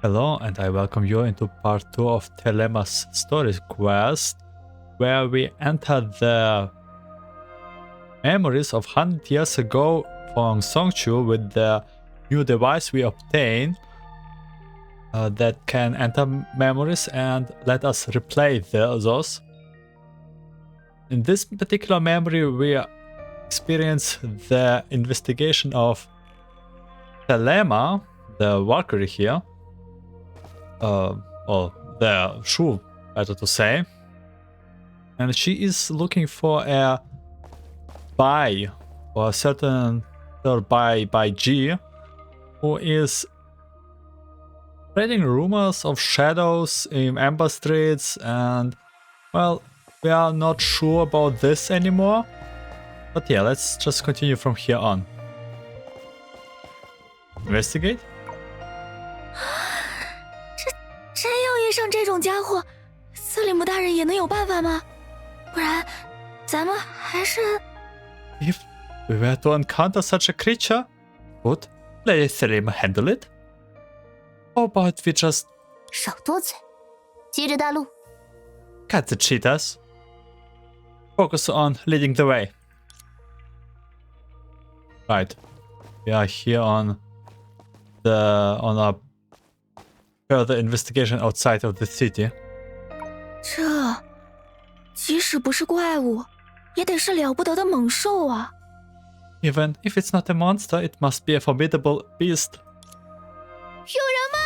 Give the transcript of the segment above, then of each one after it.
Hello, and I welcome you into part 2 of Thelema's story quest, where we enter the memories of 100 years ago from Songque with the new device we obtained that can enter memories and let us replay those. In this particular memory, we experience the investigation of Thelema, the Valkyrie here. Or the shoe, better to say. And she is looking for a Bai, or a certain by G, who is spreading rumors of shadows in Amber Streets, and well, we are not sure about this anymore. But yeah, let's just continue from here on. Investigate? 真要遇上这种家伙，斯里姆大人也能有办法吗？不然，咱们还是 If we were to encounter such a creature, would Lady Thelema handle it? How about we just 少多嘴，接着带路。 cut the cheetahs? Focus on leading the way. Right, we are here on a further investigation outside of the city. 这，即使不是怪物，也得是了不得的猛兽啊！ Even if it's not a monster, it must be a formidable beast. 有人吗？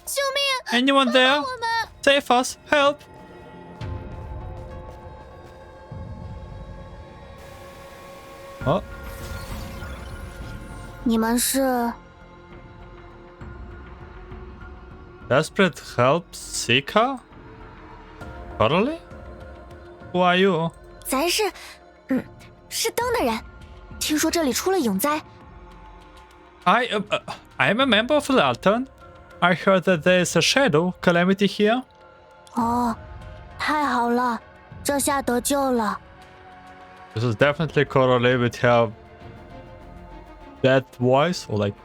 救命！ Anyone there? Save us! Help! Oh, 你们是？ desperate help seeker? Totally? Who are you? 咱是，是灯的人。听说这里出了永灾， I'm a member of Lantern. I heard that there is a shadow calamity here. 哦，太好了，这下得救了。 This is definitely correlate with her that voice, or like,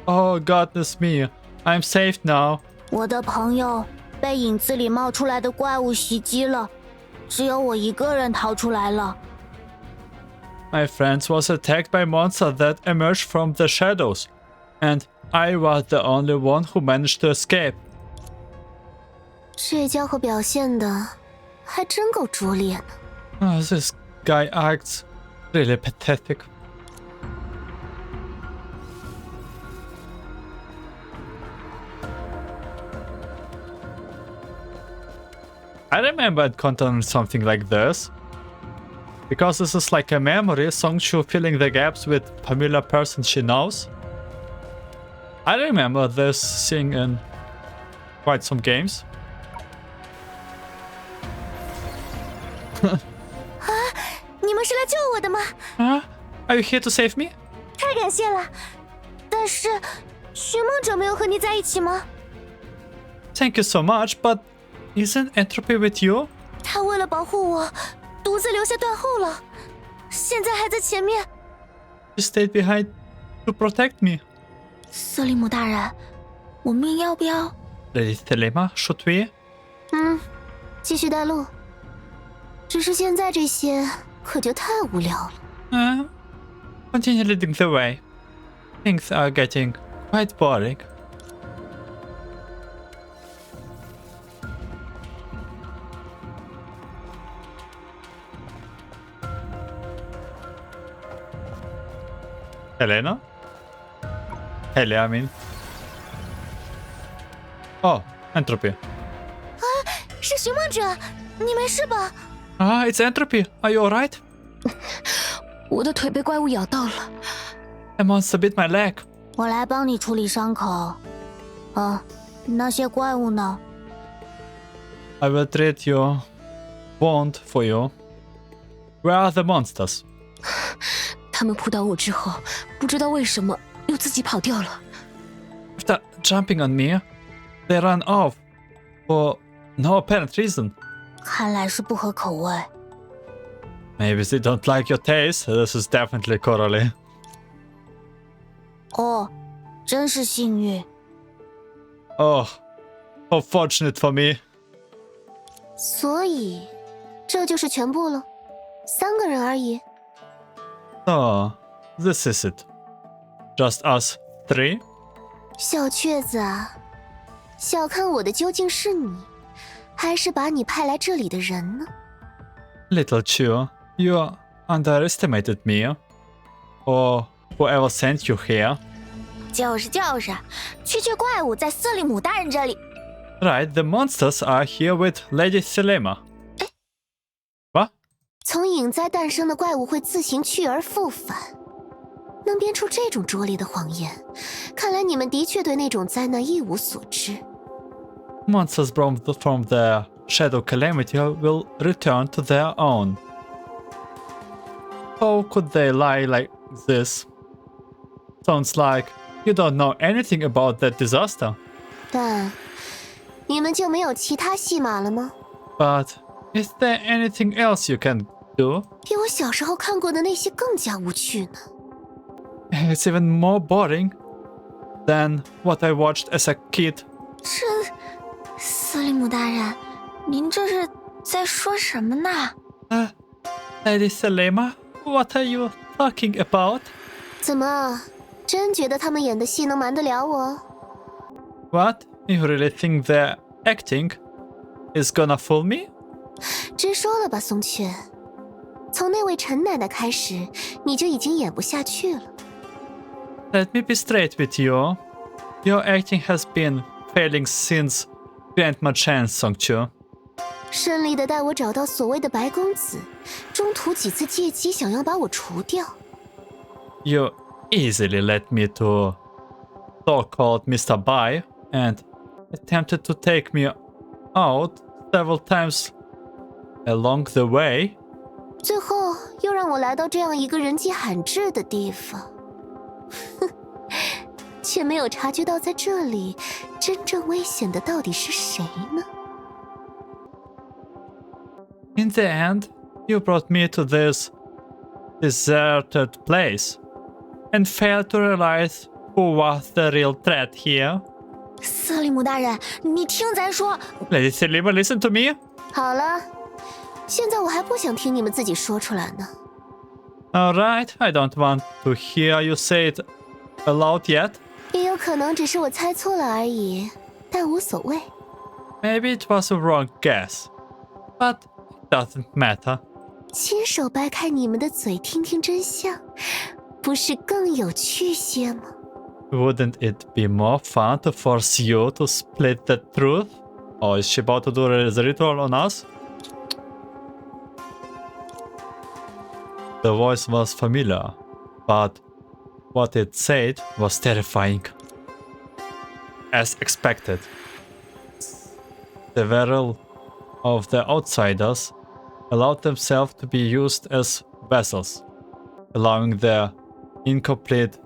oh goodness me, I'm safe now. 我的朋友被影子里冒出来的怪物袭击了，只有我一个人逃出来了。 My friend was attacked by monsters that emerged from the shadows, and I was the only one who managed to escape. 这家伙表现的还真够拙劣呢。 Oh, this guy acts really pathetic. I remember encountering something like this. Because this is like a memory, Songque filling the gaps with familiar persons she knows. I remember this thing in quite some games. 你们是来救我的吗？ Are you here to save me? 太感谢了。但是，寻梦者没有和你在一起吗？ Thank you so much, but isn't Entropy with you? 他为了保护我，独自留下断后了，现在还在前面。 She stayed behind to protect me. 斯里姆大人，我们要不要？ Lady Thelema, should we? 继续带路。只是现在这些可就太无聊了。 Continue leading the way. Things are getting quite boring. Helena? Helle, I mean. Oh, Entropy. 是寻梦者，你没事吧？ It's Entropy. Are you alright? 我的腿被怪物咬到了， A monster bit my leg. 我来帮你处理伤口。那些怪物呢？ I will treat your wound for you. Where are the monsters? 他们扑倒我之后，不知道为什么又自己跑掉了。 After jumping on me, they ran off for no apparent reason. 看来是不合口味。 Maybe they don't like your taste. This is definitely Coralie. 哦，真是幸运。Oh, how fortunate for me. 所以，这就是全部了，3个人而已。So, this is it. Just us 3? 小雀子啊，小看我的究竟是你，还是把你派来这里的人呢？ Little Chu, you underestimated me. Or whoever sent you here. 就是，区怪物在瑟利姆大人这里。Right, the monsters are here with Lady Thelema. what? 从影灾诞生的怪物会自行去而复返，能编出这种拙劣的谎言，看来你们的确对那种灾难一无所知。 Monsters from the Shadow Calamity will return to their own. How could they lie like this? Sounds like you don't know anything about that disaster. 但你们就没有其他戏码了吗？ But is there anything else you can do? 比我小时候看过的那些更加无趣呢。 It's even more boring than what I watched as a kid. 瑟利姆大人，您这是在说什么呢？ Lady Thelema, what are you talking about? 怎么，真觉得他们演的戏能瞒得了我？ What? You really think their acting is gonna fool me? 直说了吧，松雀。从那位陈奶奶开始，你就已经演不下去了。 Let me be straight with you. Your acting has been failing since Grandma Chan, Songque. 顺利的带我找到所谓的白公子，中途几次借机想要把我除掉。 You easily led me to so-called Mr.Bai and attempted to take me out several times along the way. 最后又让我来到这样一个人迹罕至的地方，哼，却没有察觉到在这里真正危险的到底是谁呢？ In the end, you brought me to this deserted place and failed to realize who was the real threat here. 瑟利姆大人，你听咱说。 Lady Thelema, listen to me. 好了，现在我还不想听你们自己说出来呢。 Alright, I don't want to hear you say it aloud yet. 也有可能只是我猜错了而已，但无所谓。 Maybe it was a wrong guess, but it doesn't matter. 亲手掰开你们的嘴，听听真相，不是更有趣些吗？ Wouldn't it be more fun to force you to split the truth? Or is she about to do the ritual on us? The voice was familiar, but what it said was terrifying. As expected, several of the outsiders allowed themselves to be used as vessels, allowing their incomplete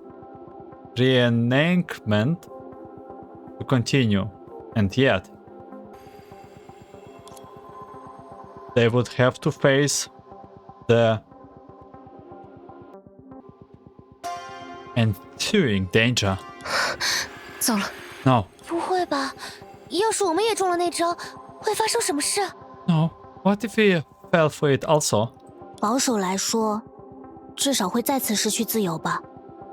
reenactment to continue, and yet they would have to face the ensuing danger. 糟了， No, 不会吧？要是我们也中了那招，会发生什么事？ no, what if we fell for it also? 保守来说，至少会再次失去自由吧。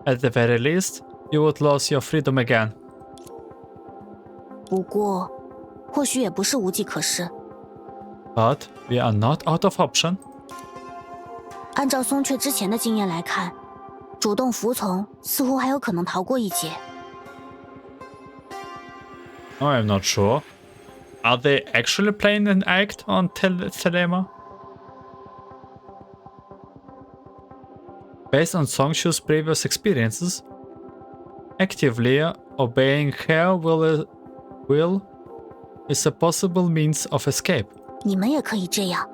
At the very least, you would lose your freedom again. 不过，或许也不是无计可施。 But we are not out of option. 按照松雀之前的经验来看，主动服从似乎还有可能逃过一劫。 No, I'm not sure. Are they actually playing an act on Thelema? Based on Songque's previous experiences, actively obeying her will is a possible means of escape. 你们也可以这样，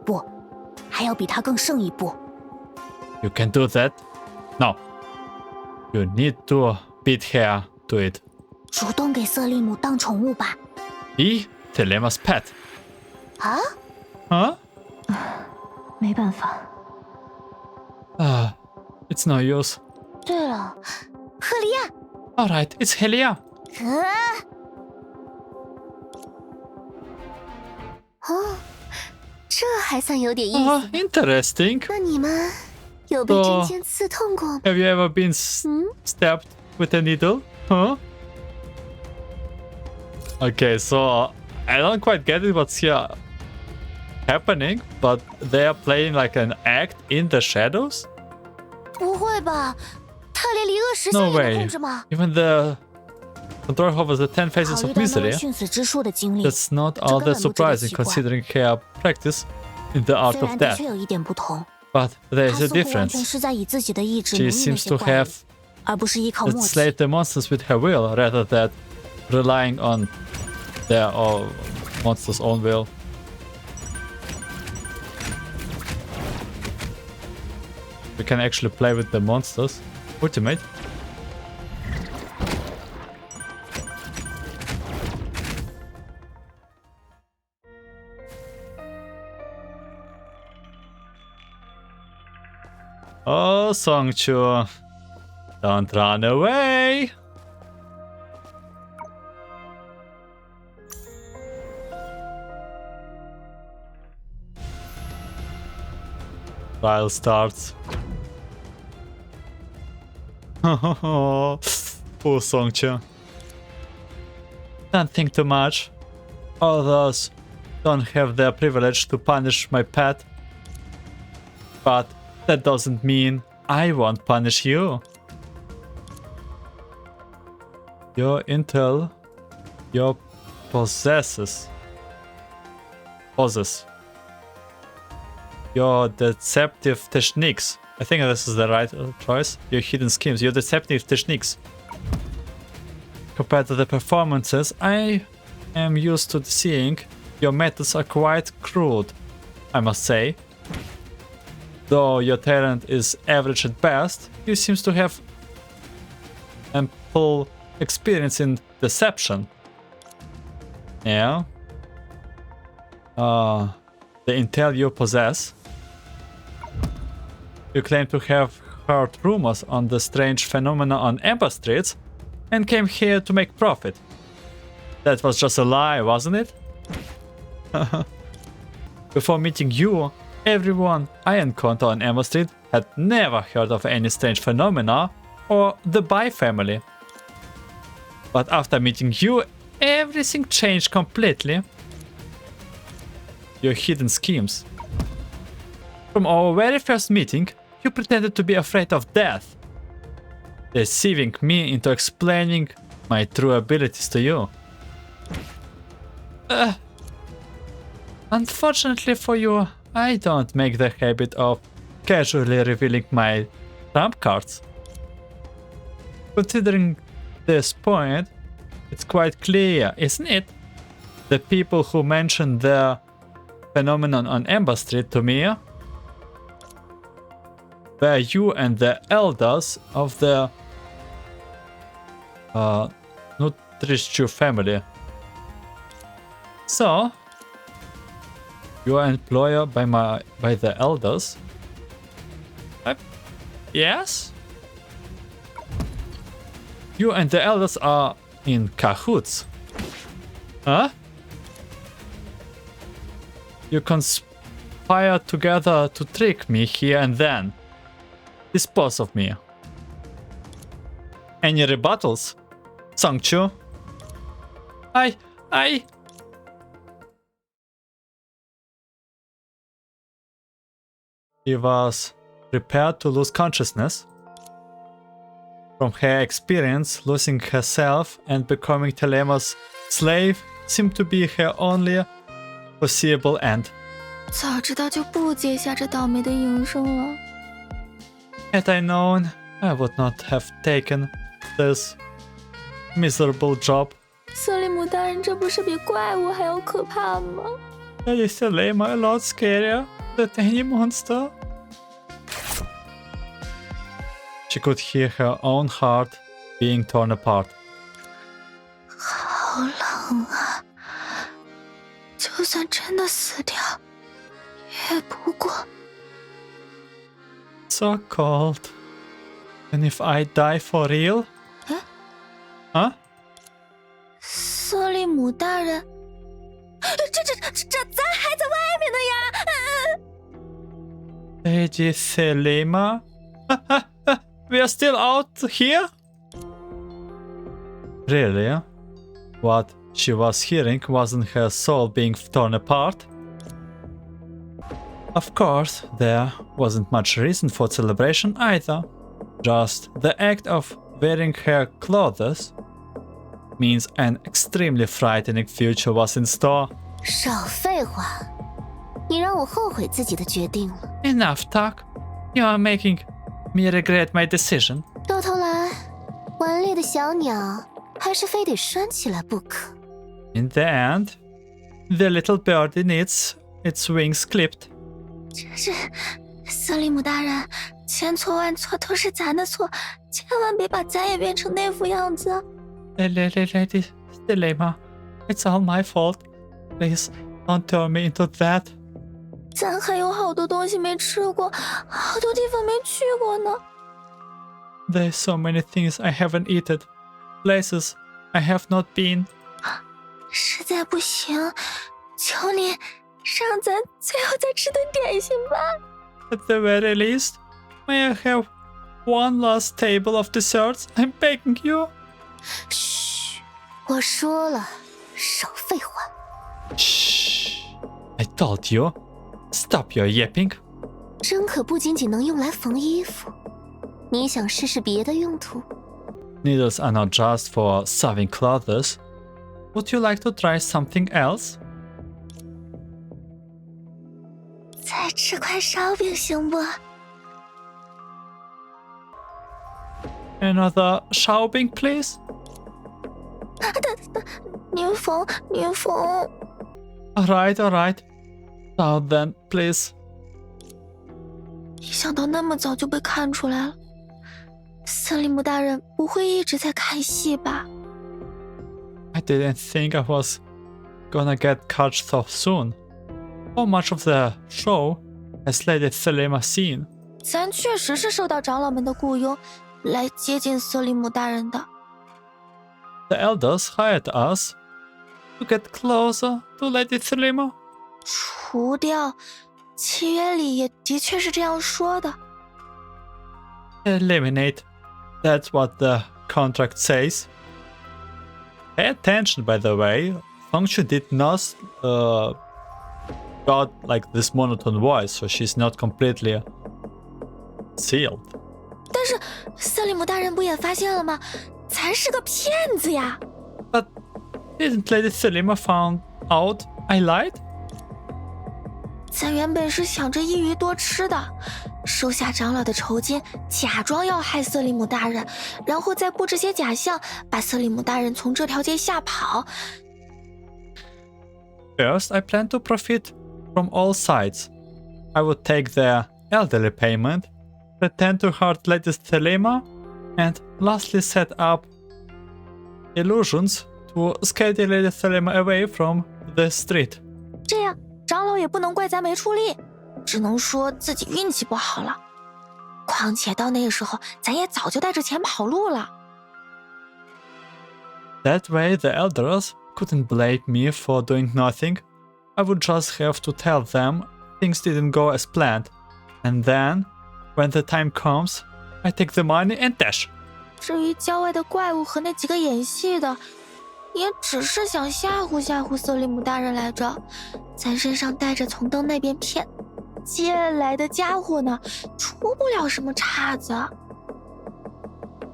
不，还要比他更胜一步。 You can do that? No. You need to beat her to it. 主动给瑟利姆当宠物吧。 Be Thelema's pet. 啊？ Huh? 没办法。 It's no use. 对了，赫利亚， Alright, it's Helia. 哦，这还算有点意思。 Interesting. 那你们有被针尖刺痛过吗？ Have you ever been stabbed with a needle? Huh? Okay, so I don't quite get it what's here happening, but they are playing like an act in the shadows? 不会吧？他连离恶石像 No 也能 way. 控制吗？ Even the control over the 10 faces 考 of 虑到那位 misery. 殉死之术的经历， That's not all that surprising considering her practice in the art 虽 of 然的 death. 确有一点不同， But there 他 is a 似乎完全 difference. 是在以自己的意志 She 奴役那 seems 些 to 怪物， have 而不是依靠默契。 slayed the monsters with her will rather than relying on their monster's own will. We can actually play with the monsters. Ultimate. Oh, Songque. Don't run away. Trial starts. Poor Songque. Don't think too much. Others don't have the privilege to punish my pet. But that doesn't mean I won't punish you. Your intel, your possesses, your deceptive techniques. I think this is the right choice. Your hidden schemes, your deceptive techniques. Compared to the performances I am used to seeing, your methods are quite crude, I must say. Though your talent is average at best, you seem to have ample experience in deception. Yeah. The intel you possess. You claim to have heard rumors on the strange phenomena on Amber Streets and came here to make profit. That was just a lie, wasn't it? Before meeting you, everyone I encountered on Amber Street had never heard of any strange phenomena or the Bai family. But after meeting you, everything changed completely. Your hidden schemes. From our very first meeting, you pretended to be afraid of death, deceiving me into explaining my true abilities to you. Unfortunately for you, I don't make the habit of casually revealing my trump cards. Considering this point, it's quite clear, isn't it? The people who mentioned the phenomenon on Amber Street to me were you and the elders of the Nutrichu family. So, you are employed by the elders? Yes? You and the elders are in cahoots. Huh? You conspire together to trick me here and then. Dispose of me. Any rebuttals? Songque? She was prepared to lose consciousness. From her experience, losing herself and becoming Thelema's slave seemed to be her only foreseeable end. 早知道就不接下这倒霉的营生了。 Had I known, I would not have taken this miserable job. 瑟利姆大人，这不是比怪物还要可怕吗？ That is Thelema a lot scarier than any monster. She could hear her own heart being torn apart. 好冷啊！就算真的死掉，也不过…… So cold. And if I die for real? Huh? 瑟利姆大人，咱还在外面呢呀Lady Thelema? We are still out here? Really? What she was hearing wasn't her soul being torn apart? Of course, there wasn't much reason for celebration either. Just the act of wearing her clothes means an extremely frightening future was in store. 少废话，你让我后悔自己的决定了。Enough talk. You are making me regret my decision. 到头来，顽劣的小鸟还是非得拴起来不可。In the end, the little birdie needs its wings clipped. 真是，瑟利姆大人，千错万错都是咱的错，千万别把咱也变成那副样子。Lady Thelema, it's all my fault. Please don't turn me into that. 咱还有好多东西没吃过，好多地方没去过呢。There's so many things I haven't eaten, places I have not been. 实在不行，求你让咱最后再吃顿点心吧。At the very least, may I have one last table of desserts? I'm begging you. 嘘，我说了，少废话。Shh! I told you. Stop your yapping. 针可不仅仅能用来缝衣服，你想试试别的用途？ Needles are not just for sewing clothes. Would you like to try something else? 再吃块烧饼行不？ Another shopping, please? 您缝。Alright. Now then, please. 没想到那么早就被看出来了。瑟利姆大人不会一直在看戏吧？ I didn't think I was gonna get caught so soon. How much of the show has Lady Thelema seen? 咱确实是受到长老们的雇佣，来接近瑟利姆大人的。 The elders hired us to get closer to Lady Thelema. 除掉，契约里也的确是这样说的。 Eliminate. That's what the contract says. Pay attention, by the way. Songque did not got like this monotone voice, so she's not completely sealed. 但是瑟利姆大人不也发现了吗？咱是个骗子呀！ But didn't Lady Thelema found out I lied? 咱原本是想着一鱼多吃的，收下长老的酬金，假装要害瑟利姆大人，然后再布置些假象，把瑟利姆大人从这条街吓跑。 First, I plan to profit from all sides. I would take their elderly payment, pretend to hurt Lady Thelema, and lastly set up illusions to scare Lady Thelema away from the street. 这样长老也不能怪咱没出力，只能说自己运气不好了。况且到那个时候，咱也早就带着钱跑路了。 That way the elders couldn't blame me for doing nothing. I would just have to tell them things didn't go as planned. And then, when the time comes, I take the money and dash. 至于郊外的怪物和那几个演戏的，也只是想吓唬吓唬瑟利姆大人来着。咱身上带着从灯那边借来的家伙呢，出不了什么岔子。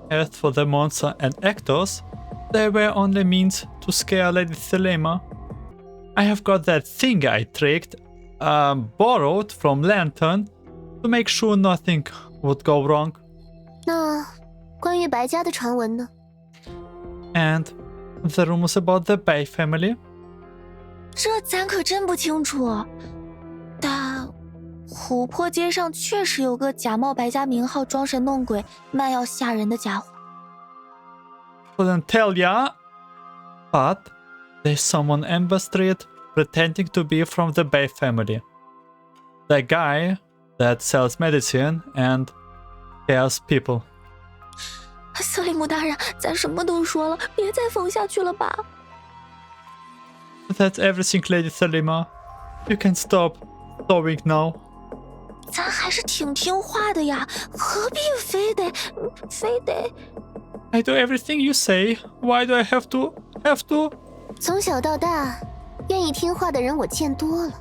As for the monster and actors, they were only means to scare Lady Thelema. I have got that thing I tricked, borrowed from Lantern, to make sure nothing would go wrong. 那关于白家的传闻呢？ And the rumors about the Bai family? 这咱可真不清楚。但琥珀街上确实有个假冒白家名号装神弄鬼、卖药吓人的家伙。 Couldn't tell ya, but there's someone on Amber Street pretending to be from the Bai family. The guy that sells medicine and scares people. 瑟利姆大人，咱什么都说了，别再疯下去了吧。That's everything, Lady Thelema. You can stop sobbing now. 咱还是挺听话的呀，何必非得I do everything you say. Why do I have to? 从小到大，愿意听话的人我见多了。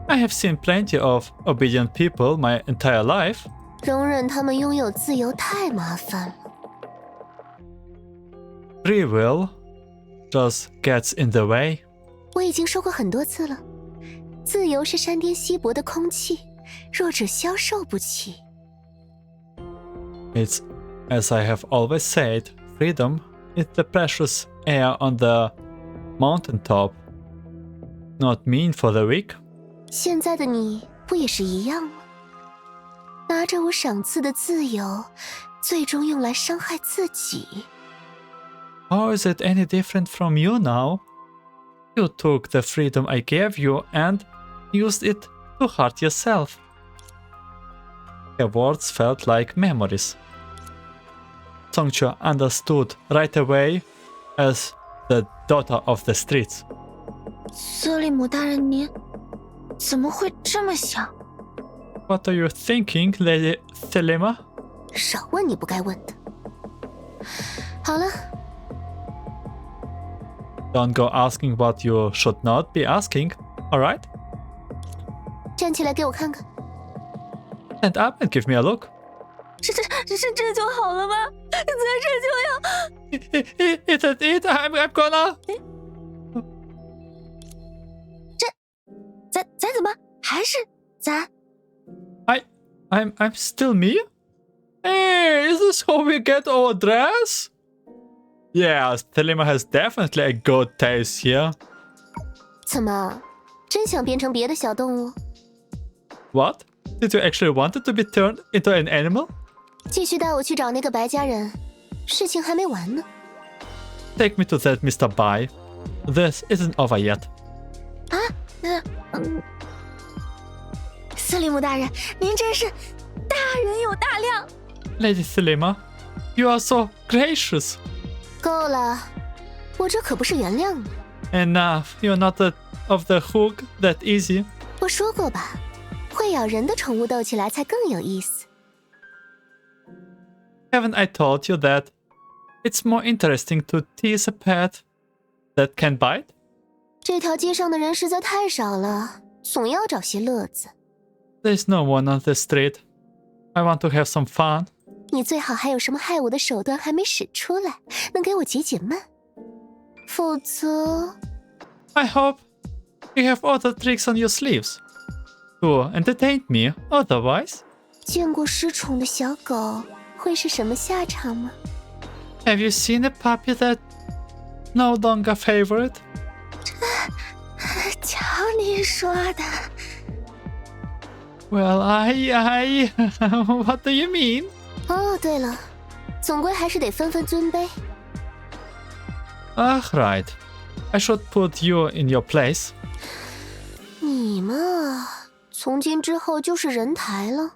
I have seen plenty of obedient people my entire life. 容忍他们拥有自由太麻烦了。Free will just gets in the way. 我已经说过很多次了，自由是山巅稀薄的空气，弱者消受不起。It's as I have always said, freedom is the precious air on the mountaintop, not mean for the weak. 现在的你不也是一样吗？拿着我赏赐的自由，最终用来伤害自己。How is it any different from you now? You took the freedom I gave you and used it to hurt yourself. Her words felt like memories. Songque understood right away as the daughter of the streets. 瑟利姆大人，您怎么会这么想？ What are you thinking, Lady Thelema? 少问你不该问的。好了， Don't go asking what you should not be asking, alright? 站起来给我看看。 Stand up and give me a look. 这就好了吗？咱这就要 Is that it? I'm gonna... 咱怎么还是咱？ I'm still me? Hey, is this how we get our dress? Yes, Thelema has definitely a good taste here. 怎么，真想变成别的小动物？ What? Did you actually want it to be turned into an animal? 继续带我去找那个白家人，事情还没完呢。 Take me to that Mr.Bai. This isn't over yet. 瑟利姆大人，您真是大人有大量。 Lady Thelema, you are so gracious. 够了，我这可不是原谅你。 Enough, you're not off the hook that easy. 我说过吧，会咬人的宠物斗起来才更有意思。 Haven't I told you that it's more interesting to tease a pet that can bite? 这条街上的人实在太少了，总要找些乐子。 There's no one on the street. I want to have some fun. 你最好还有什么害我的手段还没使出来，能给我解解闷。否则， I hope you have other tricks on your sleeves to entertain me. Otherwise, 见过失宠的小狗会是什么下场吗？ have you seen a puppy that no longer favored? 瞧你说的， Well, what do you mean? 哦，对了，总归还是得分分尊卑。 Right. I should put you in your place. 你嘛，从今之后就是人台了。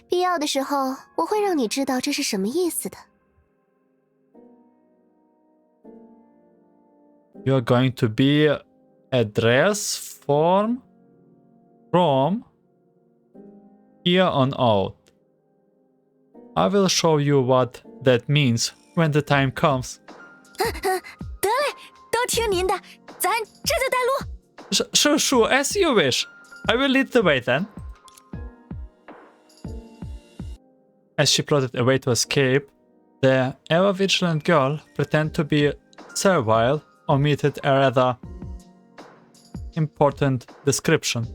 必要的时候，我会让你知道这是什么意思的。 You're going to be a dress form from here on out. I will show you what that means when the time comes. 得嘞，都听您的，咱这就带路。 Sure, as you wish. I will lead the way then. As she plodded away to escape, the ever-vigilant girl, pretending to be servile, omitted a rather important description.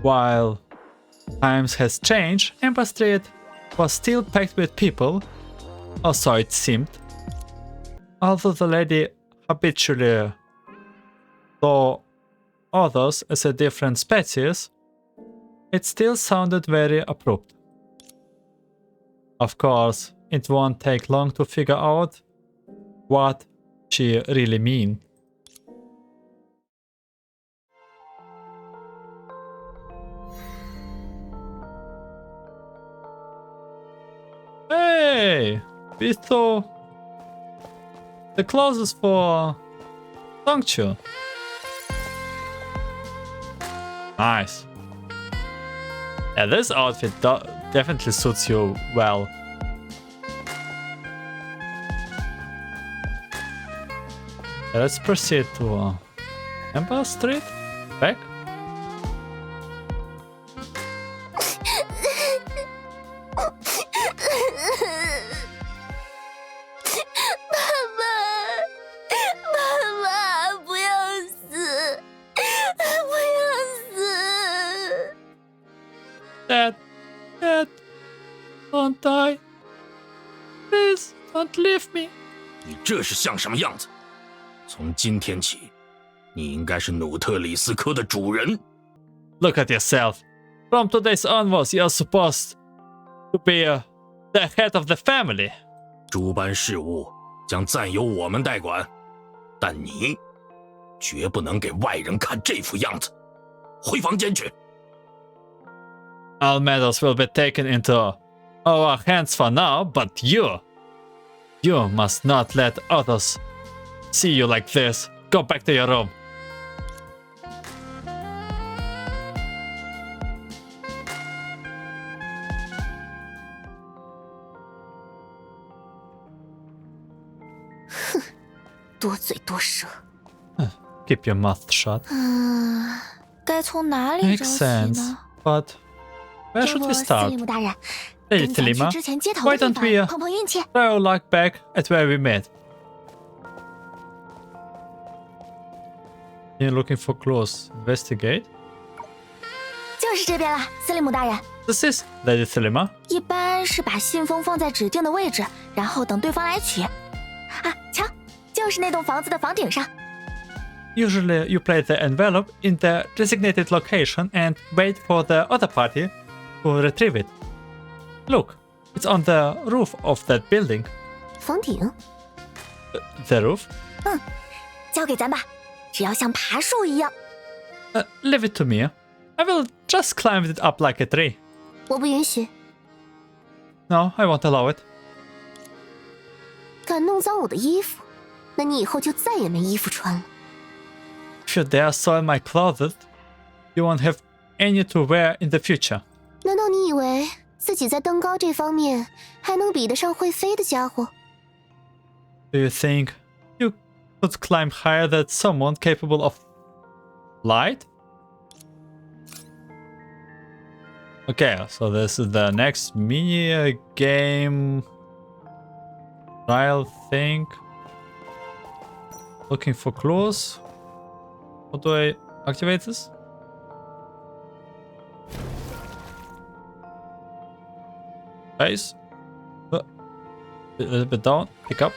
While times has changed, Ember Street was still packed with people, or so it seemed. Although the lady habitually saw others as a different species, it still sounded very abrupt. Of course, it won't take long to figure out what she really mean. we saw the clothes for Songque. Nice. Yeah, this outfit definitely suits you well. Let's proceed to Empire Street. Back. Dad, don't die. Please don't leave me. 你这是像什么样子？从今天起，你应该是努特里斯科的主人。Look at yourself. From today's onwards, you're supposed to be the head of the family. 诸般事务将暂由我们代管，但你绝不能给外人看这副样子。回房间去。All matters will be taken into our hands for now, but you must not let others see you like this. Go back to your room. Keep your mouth shut. 该从哪里找 Makes 起 sense, 呢？ but where should we 司 start? 令部大人， Lady 跟咱去 Thelema, 之前接头 why 的 don't 地 we 方碰碰运气。 try our luck back at where we met? You're looking for clues. Investigate. 就是这边了，司令部大人。 This is Lady Thelema. 一般是把信封放在指定的位置，然后等对方来取。啊，瞧，就是那栋房子的房顶上。 Usually, you place the envelope in the designated location and wait for the other party to retrieve it. Look, it's on the roof of that building. 房顶？ The roof? 交给咱吧，只要像爬树一样。 Leave it to me. I will just climb it up like a tree. 我不允许， No, I won't allow it. 敢弄脏我的衣服，那你以后就再也没衣服穿了。 If you dare soil my clothes, you won't have any to wear in the future. 难道你以为自己在登高这方面还能比得上会飞的家伙？ Do you think you could climb higher than someone capable of flight? Okay, so this is the next mini game trial thing. Looking for clues. How do I activate this? Guys, a little bit down, pick up.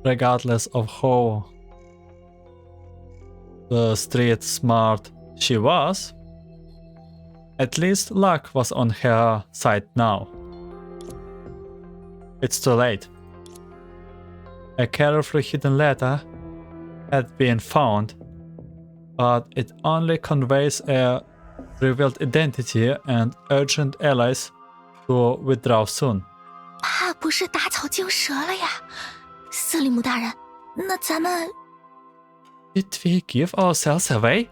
Regardless of how street smart she was, at least luck was on her side now. It's too late. A carefully hidden letter had been found, but it only conveys a revealed identity and urgent allies to withdraw soon. 怕不是打草惊蛇了呀，司令部大人，那咱们 Did we give ourselves away?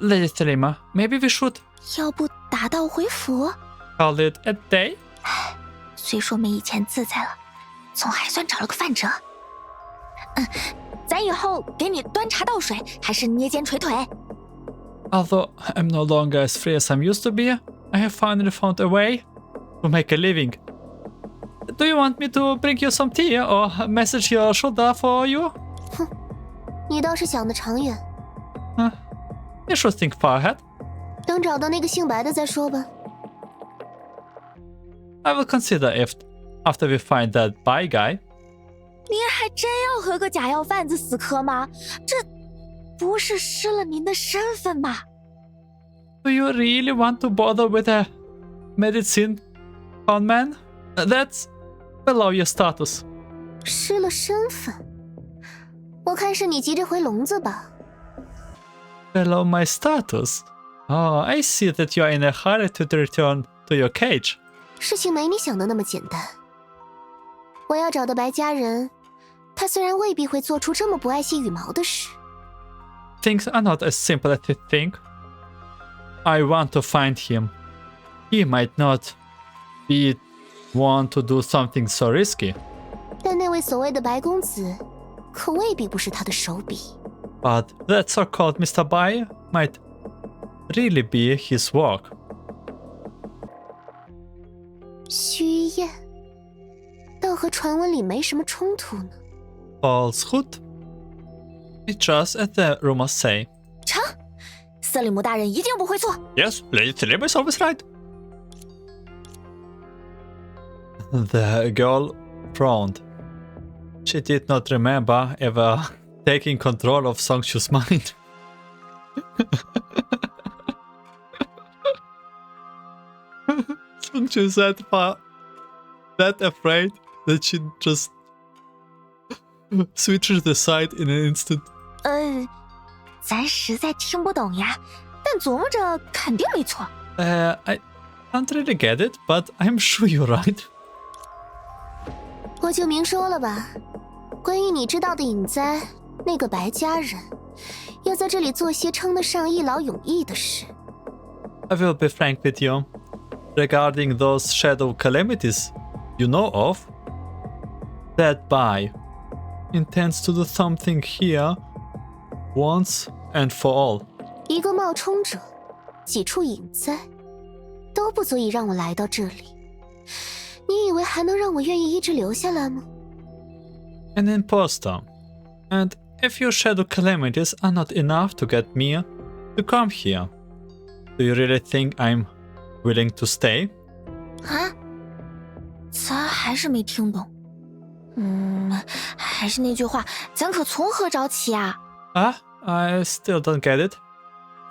Lady Thelema, maybe we should 要不打道回府？ call it a day? 虽说没以前自在了，总还算找了个饭辙。咱以后给你端茶倒水，还是捏肩捶腿？ Although I'm no longer as free as I'm used to be, I have finally found a way to make a living. Do you want me to bring you some tea or message your shoulder for you? 你倒是想得长远。 You should think far ahead. 等找到那个姓白的再说吧。 I will consider if after we find that Bai guy. 您还真要和个假药贩子死磕吗？这不是失了您的身份吗？ Do you really want to bother with a medicine con man? That's below your status. 失了身份，我看是你急着回笼子吧。 Below my status? Oh, I see that you are in a hurry to return to your cage. 事情没你想的那么简单。我要找的白家人，他虽然未必会做出这么不爱惜羽毛的事。Things are not as simple as you think. I want to find him. He might not be one to do something so risky. 但那位所谓的白公子，可未必不是他的手笔。But that so-called Mr.Bai might really be his work. 虚焰，倒和传闻里没什么冲突呢。Falsehood? It's just as the rumors say. 成，瑟里姆大人一定不会错。 Yes, Lady Thelema is always right. The girl frowned. She did not remember ever taking control of Songque's mind. Songque is that afraid that she just switches the side in an instant. 咱实在听不懂呀，但琢磨着肯定没错。I don't really get it, but I'm sure you're right. 我就明说了吧，关于你知道的隐灾，那个白家人要在这里做些称得上一劳永逸的事。I will be frank with you. Regarding those shadow calamities you know of, that Bai intends to do something here once and for all. 一个冒充者，几处隐灾，都不足以让我来到这里。你以为还能让我愿意一直留下来吗？ An imposter. And if your shadow calamities are not enough to get me to come here, do you really think I'm willing to stay? 啊？咱还是没听懂。还是那句话，咱可从何找起啊？ I still don't get it.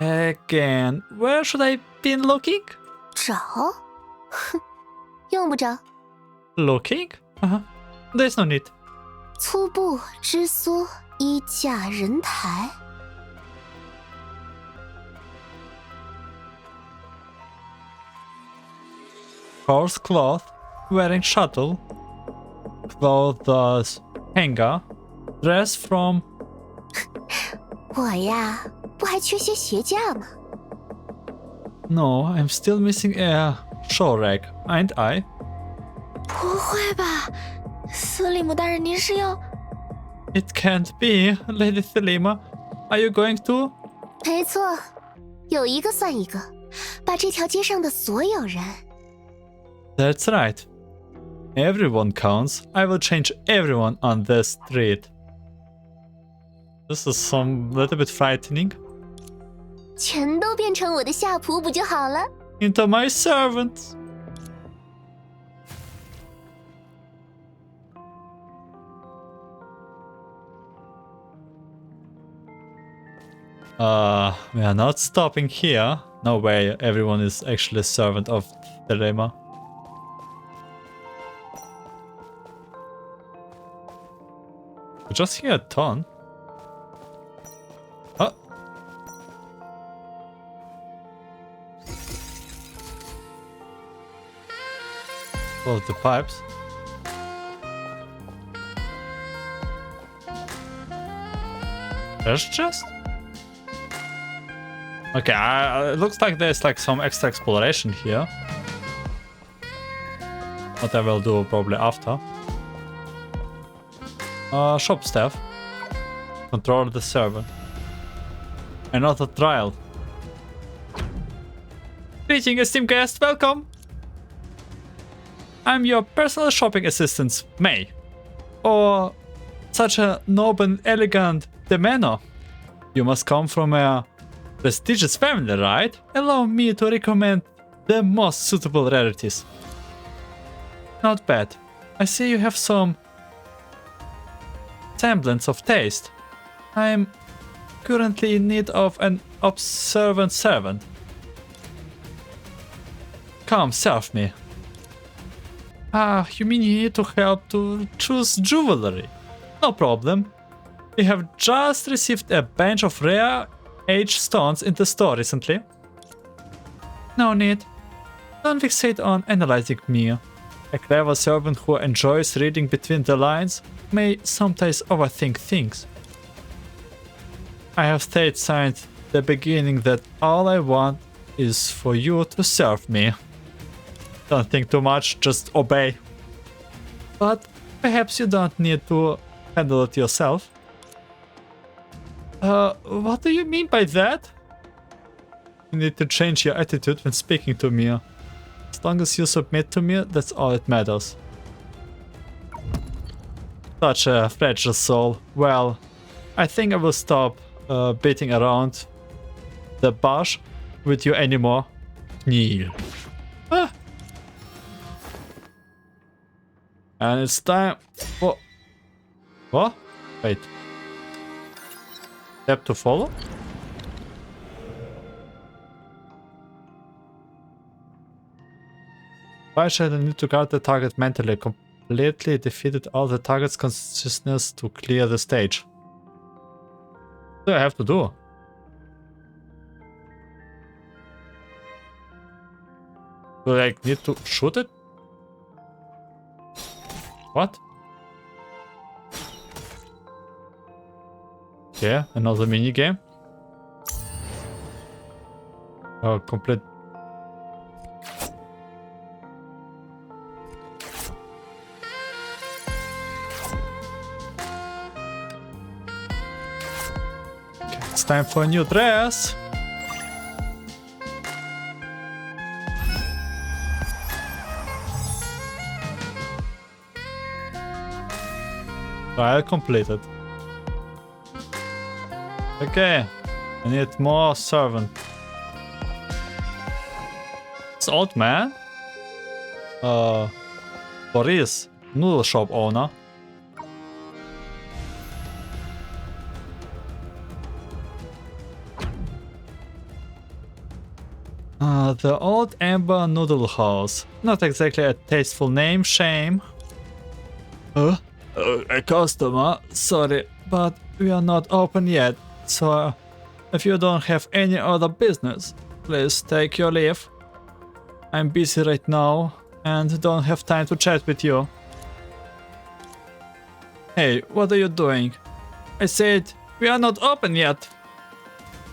Again, where should I be looking? 找？哼，用不着。 Looking? There's no need. 粗布、织梭、衣架、人台。Coarse cloth, wearing shuttle, clothes hanger, dress from... 我呀，不还缺些鞋架吗？ No, I'm still missing a show rack, aren't I? 不会吧，瑟里姆大人，您是要…… It can't be, Lady Thelema. Are you going to? 没错，有一个算一个，把这条街上的所有人。 That's right. Everyone counts. I will change everyone on this street. This is some little bit frightening. 全都变成我的下仆不就好了？ Into my servants. We are not stopping here. No way everyone is actually a servant of Thelema. We just hear a ton. Oh. Close the pipes. Treasure chest? Okay, it looks like there's like some extra exploration here. What I will do probably after. Shop staff. Control the servant. Another trial. Greeting, esteemed guest, welcome! I'm your personal shopping assistant, May. Or such a noble and elegant demeanor. You must come from a prestigious family, right? Allow me to recommend the most suitable rarities. Not bad. I see you have some semblance of taste. I'm currently in need of an observant servant. Come, serve me. Ah, you mean you need to help to choose jewelry? No problem. We have just received a bunch of rare aged stones in the store recently. No need. Don't fixate on analyzing me. A clever servant who enjoys reading between the lines may sometimes overthink things. I have stated since the beginning that all I want is for you to serve me. Don't think too much, just obey. But perhaps you don't need to handle it yourself. What do you mean by that? You need to change your attitude when speaking to me. As long as you submit to me, that's all that matters. Such a fragile soul. Well, I think I will stop beating around the bush with you anymore. Kneel. Ah. And it's time for... What? Wait. Step to follow? Why should I need to guard the target mentally? Completely defeated all the target's consciousness to clear the stage. What do I have to do? Do I need to shoot it? What? Yeah, another mini game. Oh, complete. Okay, it's time for a new dress. Trial completed. Okay, I need more servant. This old man? Boris, noodle shop owner. The old Amber Noodle House. Not exactly a tasteful name, shame. A customer, sorry, but we are not open yet, so if you don't have any other business, please take your leave. I'm busy right now and don't have time to chat with you. Hey, what are you doing? I said we are not open yet.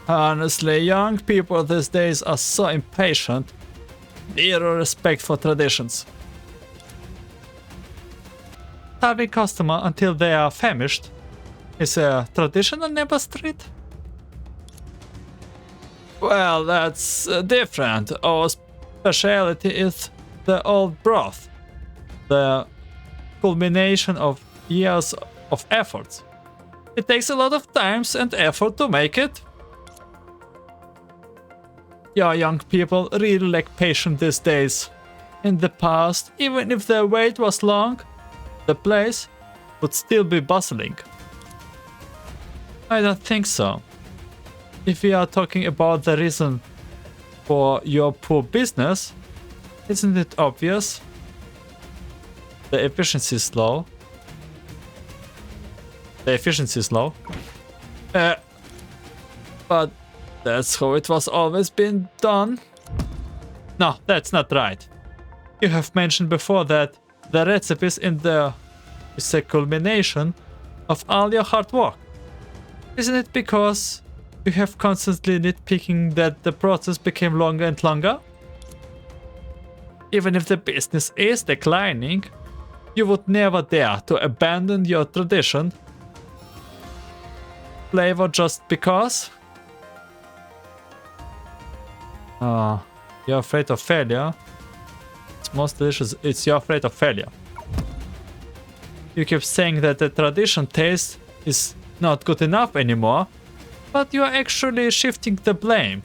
Honestly, young people these days are so impatient. Zero respect for traditions. Starving customer until they are famished is a tradition on Neighbor Street? Well, that's different. Our specialty is the old broth. The culmination of years of efforts. It takes a lot of time and effort to make it. Your young people really lack patience these days. In the past, even if the wait was long, the place would still be bustling. I don't think so. If we are talking about the reason for your poor business, isn't it obvious? The efficiency is low. The efficiency is low. But that's how it was always been done. No, that's not right. You have mentioned before that the recipes in there is a culmination of all your hard work. Isn't it because you have constantly nitpicking that the process became longer and longer? Even if the business is declining, you would never dare to abandon your tradition. Flavor just because? You're afraid of failure. It's most delicious. It's you're afraid of failure. You keep saying that the tradition taste is not good enough anymore, but you are actually shifting the blame.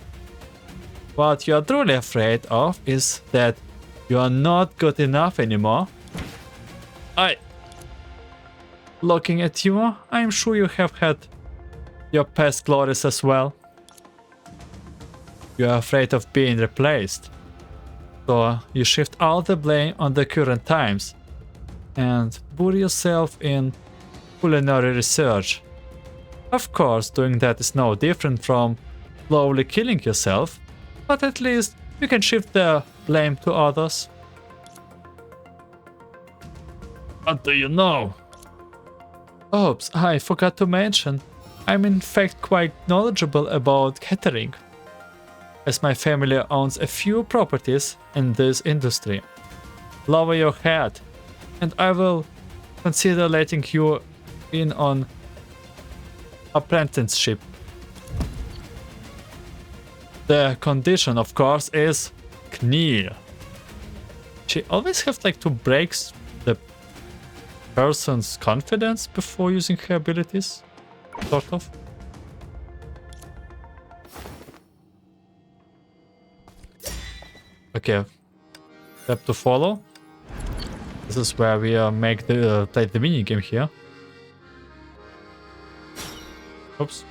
What you are truly afraid of is that you are not good enough anymore. Looking at you, I'm sure you have had your past glories as well. You are afraid of being replaced. So you shift all the blame on the current times and bury yourself in culinary research. Of course, doing that is no different from slowly killing yourself, but at least you can shift the blame to others. What do you know? Oops, I forgot to mention. I'm in fact quite knowledgeable about catering, as my family owns a few properties in this industry. Lower your head, and I will consider letting you in on apprenticeship. The condition, of course, is kneel. She always have like to break the person's confidence before using her abilities, sort of. Okay, step to follow. This is where we make the play the mini game here. Oops.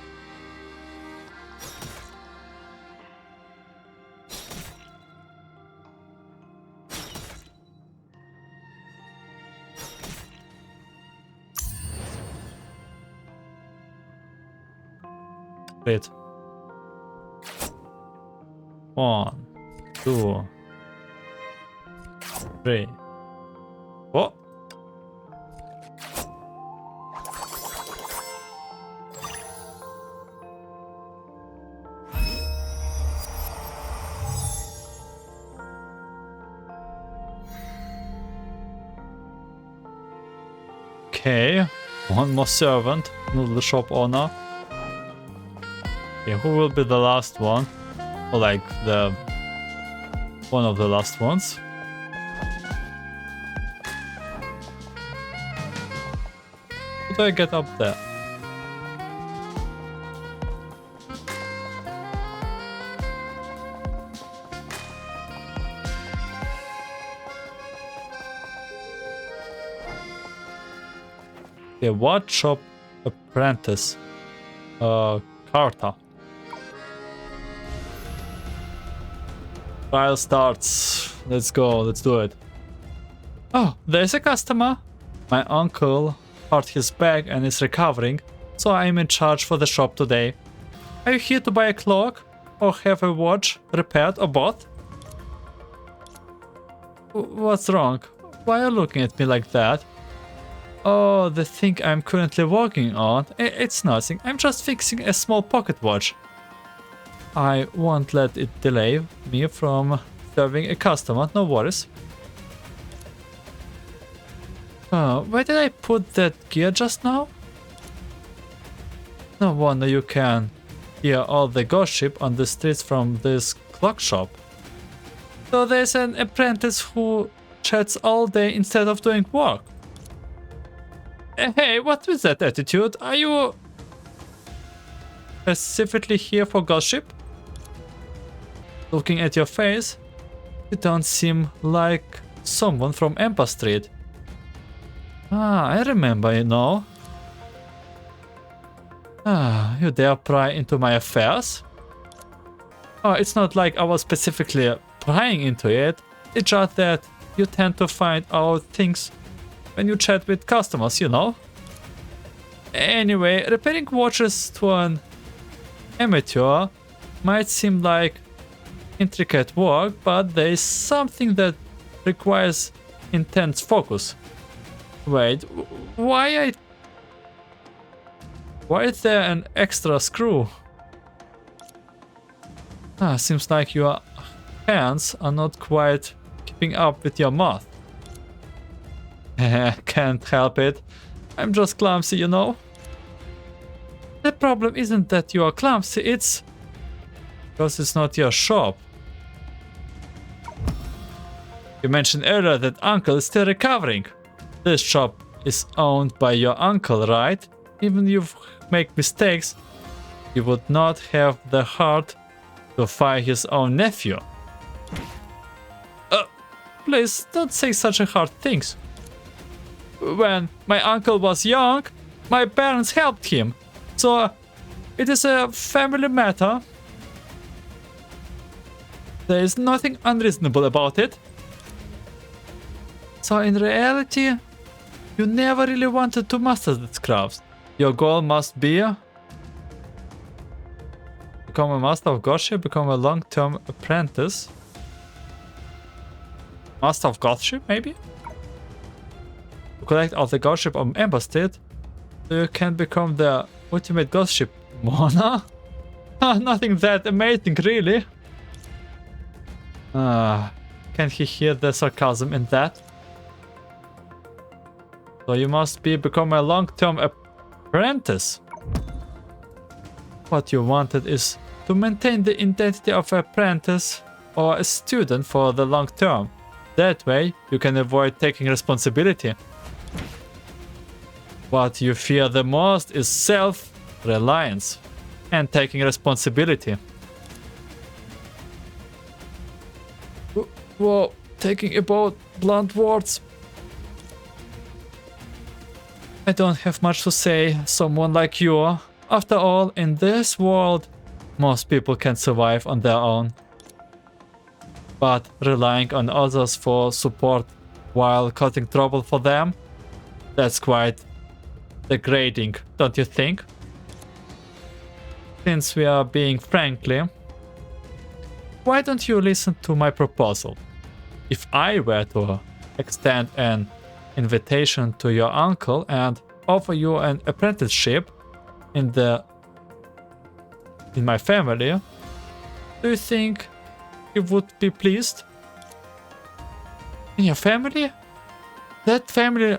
Great. 1, 2, 3. Oh. Okay, one more servant, Noodle shop owner. Okay, who will be the last one? Or like the one of the last ones? How do I get up there? Okay, what shop apprentice? Karter. Trial starts. Let's go, let's do it. Oh, there's a customer. My uncle hurt his back and is recovering, so I'm in charge for the shop today. Are you here to buy a clock or have a watch repaired or both? What's wrong? Why are you looking at me like that? Oh, the thing I'm currently working on? It's nothing, I'm just fixing a small pocket watch. I won't let it delay me from serving a customer, no worries. Where did I put that gear just now? No wonder you can hear all the gossip on the streets from this clock shop. So there's an apprentice who chats all day instead of doing work. Hey, what is that attitude? Are you specifically here for gossip? Looking at your face, you don't seem like someone from Empire Street. Ah, I remember, you know. Ah, you dare pry into my affairs? Oh, it's not like I was specifically prying into it. It's just that you tend to find out things when you chat with customers, you know. Anyway, repairing watches to an amateur might seem like intricate work, but there is something that requires intense focus. Wait, why is there an extra screw? Ah, seems like your hands are not quite keeping up with your mouth. Can't help it. I'm just clumsy, you know. The problem isn't that you are clumsy, it's because it's not your shop. You mentioned earlier that uncle is still recovering. This shop is owned by your uncle, right? Even if you make mistakes, you would not have the heart to fire his own nephew. Please don't say such hard things. When my uncle was young, my parents helped him. So it is a family matter. There is nothing unreasonable about it. So in reality, you never really wanted to master this craft. Your goal must be become a master of gossip, become a long-term apprentice. Master of Ghost Ship, maybe? To collect all the Ghost Ship on Amber Street, you can become the ultimate Ghost Ship. Mona? Nothing that amazing, really. Can he hear the sarcasm in that? So you must become a long-term apprentice. What you wanted is to maintain the identity of an apprentice or a student for the long term. That way, you can avoid taking responsibility. What you fear the most is self-reliance and taking responsibility. Whoa, taking about blunt words. I don't have much to say, someone like you. After all, in this world, most people can survive on their own. But relying on others for support while causing trouble for them, that's quite degrading, don't you think? Since we are being frankly, why don't you listen to my proposal? If I were to extend an invitation to your uncle and offer you an apprenticeship in my family, do you think he would be pleased? In your family? That family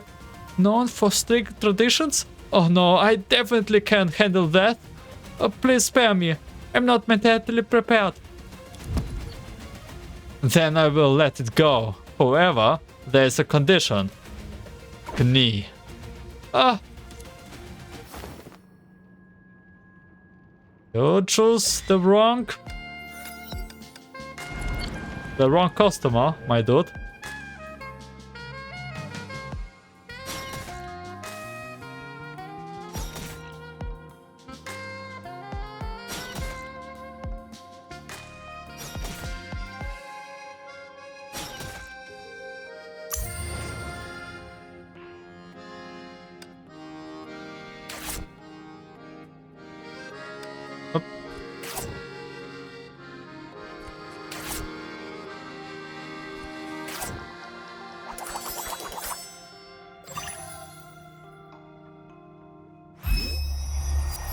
known for strict traditions? Oh no, I definitely can't handle that. Please spare me. I'm not mentally prepared. Then I will let it go. However, there is a condition. Knee. You choose the wrong customer, my dude.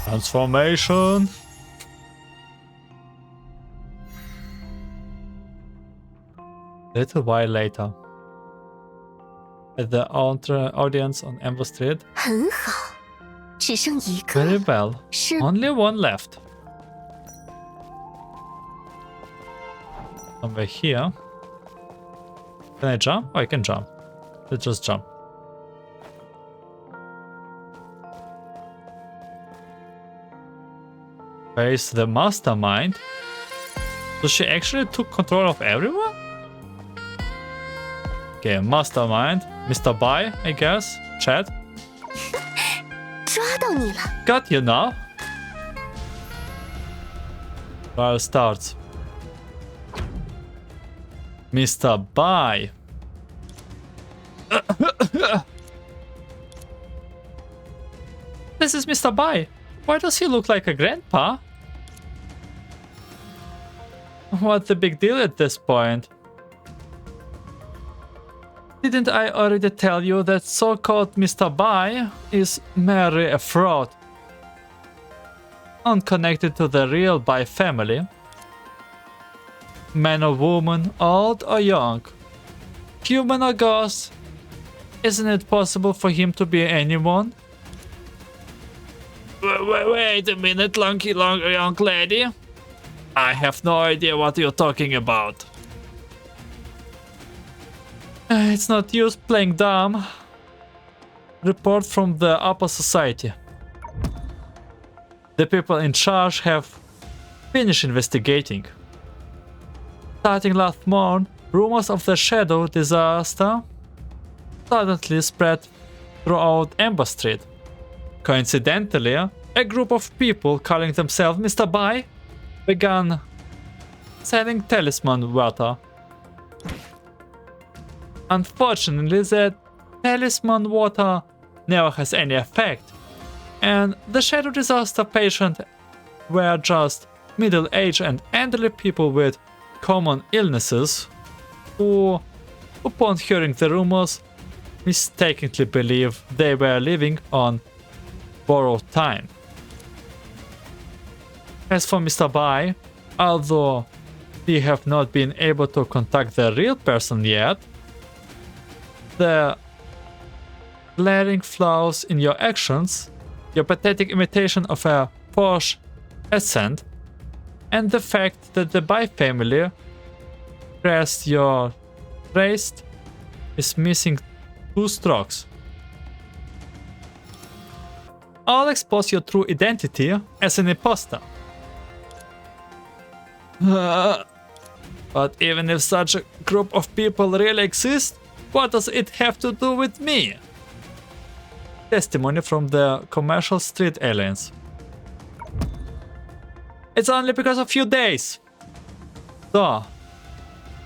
Transformation. Little while later, at the audience on Amber Street. 很好，只剩一个。 Very well. 是 Only one left. Somewhere here. Can I jump? Oh, I can jump. Let's just jump. Face the mastermind. So she actually took control of everyone? Okay, mastermind. Mr.Bai, I guess. Chat. 抓到你了。 Got you now. Trial starts. Mr.Bai. This is Mr.Bai. Why does he look like a grandpa? What's the big deal at this point? Didn't I already tell you that so-called Mr.Bai is merely a fraud? Unconnected to the real Bai family. Man or woman, old or young. Human or ghost. Isn't it possible for him to be anyone? Wait a minute, young lady. I have no idea what you're talking about. It's not use playing dumb. Report from the upper society. The people in charge have finished investigating. Starting last month, rumors of the shadow disaster suddenly spread throughout Amber Street. Coincidentally, a group of people calling themselves Mr.Bai began selling talisman water. Unfortunately, the talisman water never has any effect, and the shadow disaster patients were just middle-aged and elderly people with common illnesses who upon hearing the rumors, mistakenly believed they were living on borrowed time. As for Mr.Bai, although we have not been able to contact the real person yet, the glaring flaws in your actions, your pathetic imitation of a posh accent, and the fact that the Bai family crest your raised is missing 2 strokes. I'll expose your true identity as an imposter. But even if such a group of people really exists, what does it have to do with me? Testimony from the commercial street aliens. It's only because of a few days. So,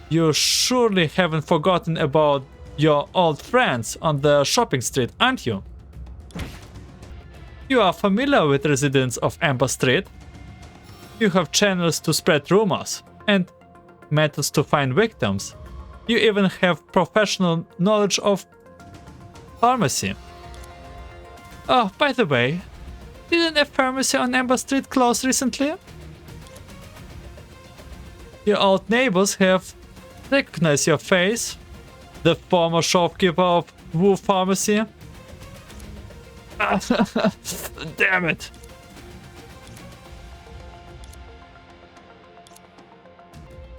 you surely haven't forgotten about your old friends on the shopping street, aren't you? You are familiar with residents of Amber Street. You have channels to spread rumors and methods to find victims. You even have professional knowledge of pharmacy. Oh, by the way, didn't a pharmacy on Amber Street close recently? Your old neighbors have recognized your face, the former shopkeeper of Wu Pharmacy. Damn it.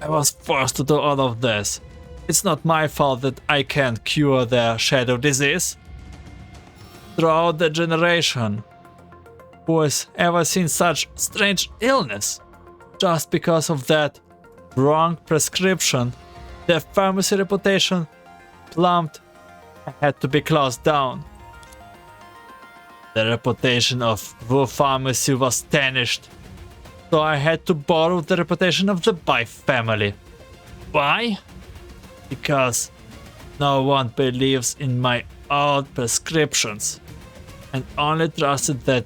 I was forced to do all of this. It's not my fault that I can't cure the shadow disease. Throughout the generation, who has ever seen such strange illness? Just because of that wrong prescription, the pharmacy reputation plummeted and had to be closed down. The reputation of Wu Pharmacy was tarnished, so I had to borrow the reputation of the Bai family. Why? Because no one believes in my old prescriptions and only trusted that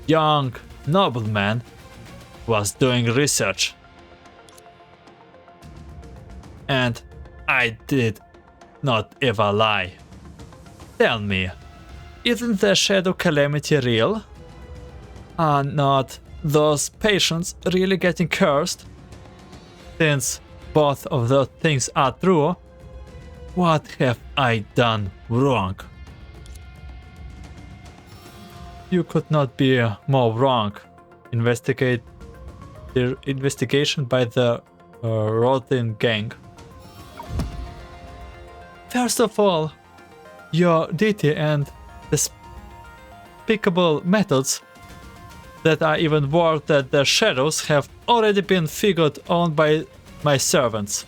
young nobleman was doing research. And I did not ever lie. Tell me, isn't the shadow calamity real? Are not those patients really getting cursed? Since both of those things are true, what have I done wrong? You could not be more wrong. Investigation by the Rotin gang. First of all, your deity and despicable methods that are even worse than the shadows have already been figured out by my servants.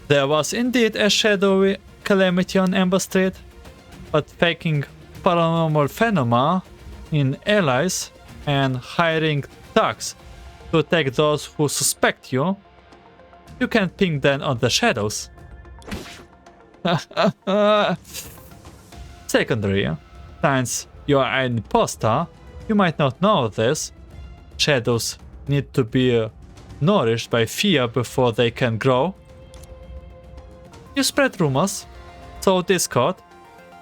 There was indeed a shadowy calamity on Amber Street, but faking paranormal phenomena in allies and hiring thugs to attack those who suspect you, you can ping them on the shadows. Secondary, since you are an imposter, you might not know this. Shadows need to be nourished by fear before they can grow. You spread rumors, sow discord,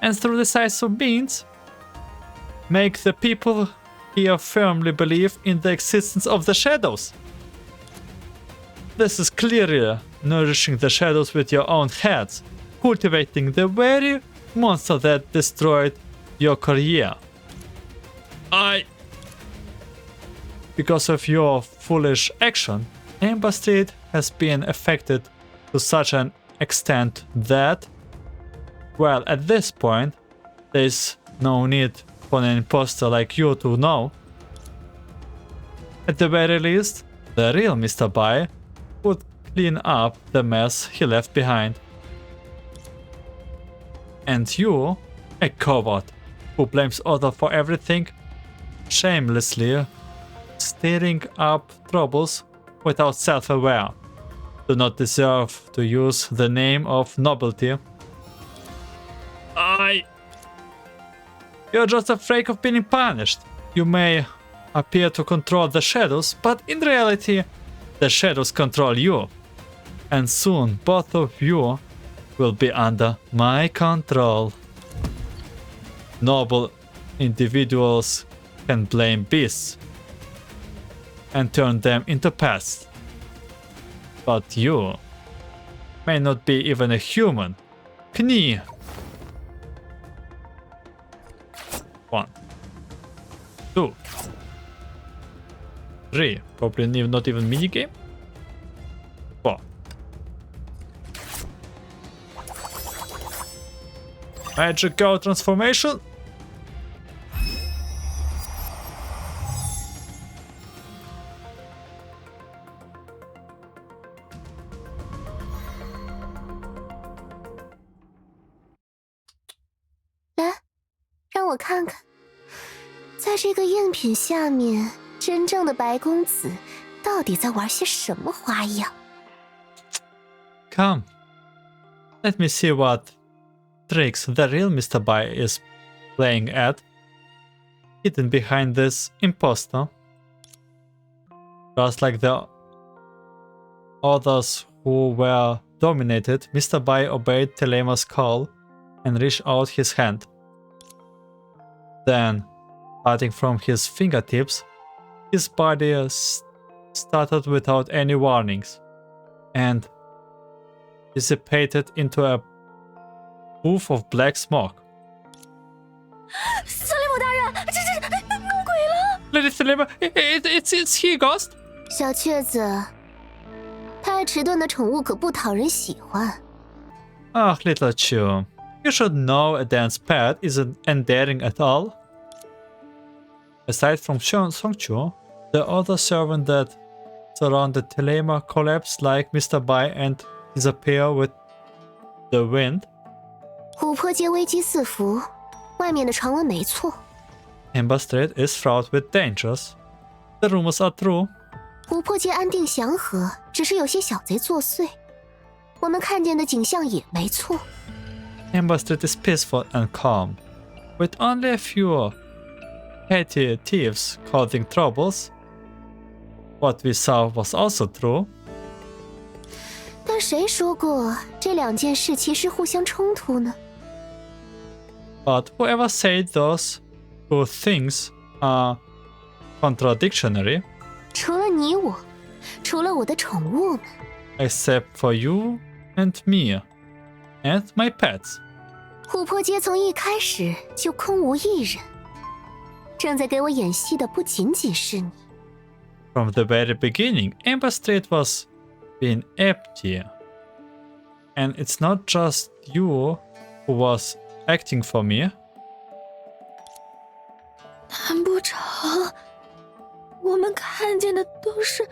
and through the size of beans, make the people here firmly believe in the existence of the shadows. This is clearly nourishing the shadows with your own heads, cultivating the very monster that destroyed your career. Because of your foolish action, Amber Street has been affected to such an extent that, well, at this point, there's no need for an imposter like you to know. At the very least, the real Mr.Bai would clean up the mess he left behind. And you, a coward who blames others for everything, shamelessly stirring up troubles without self-aware, do not deserve to use the name of nobility. You're just afraid of being punished. You may appear to control the shadows, but in reality, the shadows control you. And soon both of you will be under my control. Noble individuals can blame beasts and turn them into pests. But you may not be even a human. Knee. 1, 2, 3. Probably not even minigame. 4. Magical transformation.来，让我看看，在这个赝品下面，真正的白公子到底在玩些什么花样？ Come, let me see what tricks the real Mr.Bai is playing at, hidden behind this imposter. Just like the others who were dominated, Mr.Bai obeyed Thelema's call and reached out his hand. Then, starting from his fingertips, his body started without any warnings and dissipated into a poof of black smoke. 瑟雷姆大人，这弄鬼了！ Lady Thelema, it's he, Ghost. 小雀子，太迟钝的宠物可不讨人喜欢。 Ah, little Chew, you should know a dance pad isn't endearing at all. Aside from Songque, the other servant that surrounded Thelema collapsed like Mr.Bai and disappeared with the wind. 琥珀街危机四伏，外面的传闻没错。 Amber Street is fraught with dangers. The rumors are true. 琥珀街安定祥和，只是有些小贼作祟。我们看见的景象也没错。 Amber Street is peaceful and calm, with only a few petty thieves causing troubles. What we saw was also true. 但谁说过这两件事其实互相冲突呢？ But whoever said those two things are contradictory, 除了你我，除了我的宠物们， except for you and me, and my pets. 琥珀街从一开始就空无一人。正在给我演戏的不仅仅是你。 From the very beginning, Amber Street was being empty. And it's not just you who was acting for me. 难不成我们看见的都是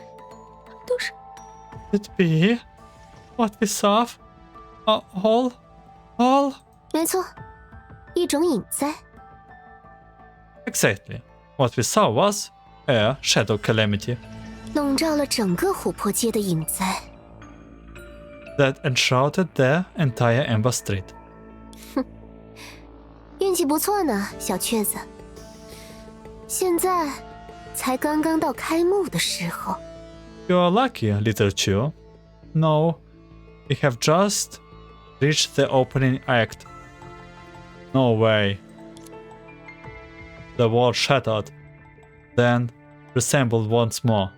Could it be what we saw? All? 没错，一种隐灾。 Exactly. What we saw was a shadow calamity 笼罩了整个琥珀街的隐灾。 that enshrouded the entire Amber Street. 运气不错呢，小雀子。现在才刚刚到开幕的时候。 You're lucky, little Chew. No, we have just reached the opening act. No way. The wall shattered, then reassembled once more.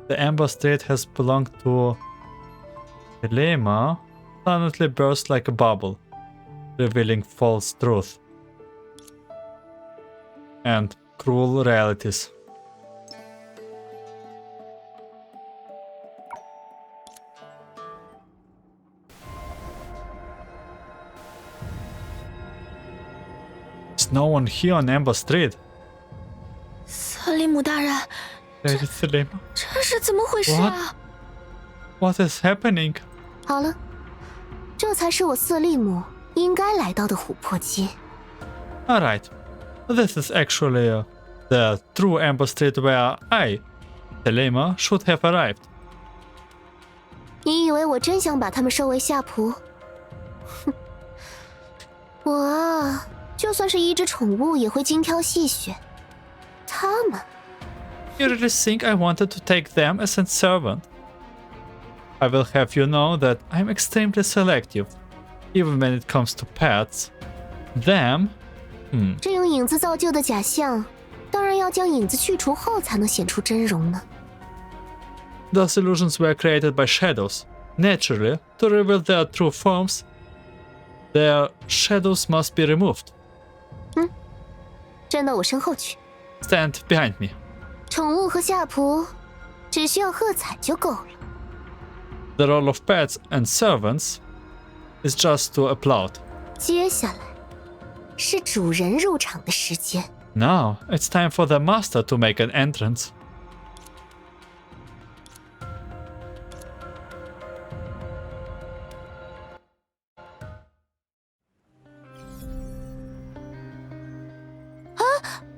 The Amber Street has belonged to Thelema, suddenly burst like a bubble, revealing false truth and cruel realities. There's no one here on Amber Street. 瑟利姆大人， Lady Thelema, 这是怎么回事啊？ what is happening? 好了，这才是我瑟利姆应该来到的琥珀街。 Alright, this is actually the true Amber Street where I, Thelema, should have arrived. 你以为我真想把他们收为下仆？哼，我啊，就算是一只宠物也会精挑细选。他们， You really think I wanted to take them as a servant? I will have you know that I'm extremely selective, even when it comes to pets. Them? 这用影子造就的假象，当然要将影子去除后才能显出真容呢。Those illusions were created by shadows. Naturally, to reveal their true forms, their shadows must be removed. 站到我身后去。 Stand behind me. 宠物和下仆，只需要喝彩就够了。 The role of pets and servants is just to applaud. 接下来是主人入场的时间。 Now, it's time for the master to make an entrance. "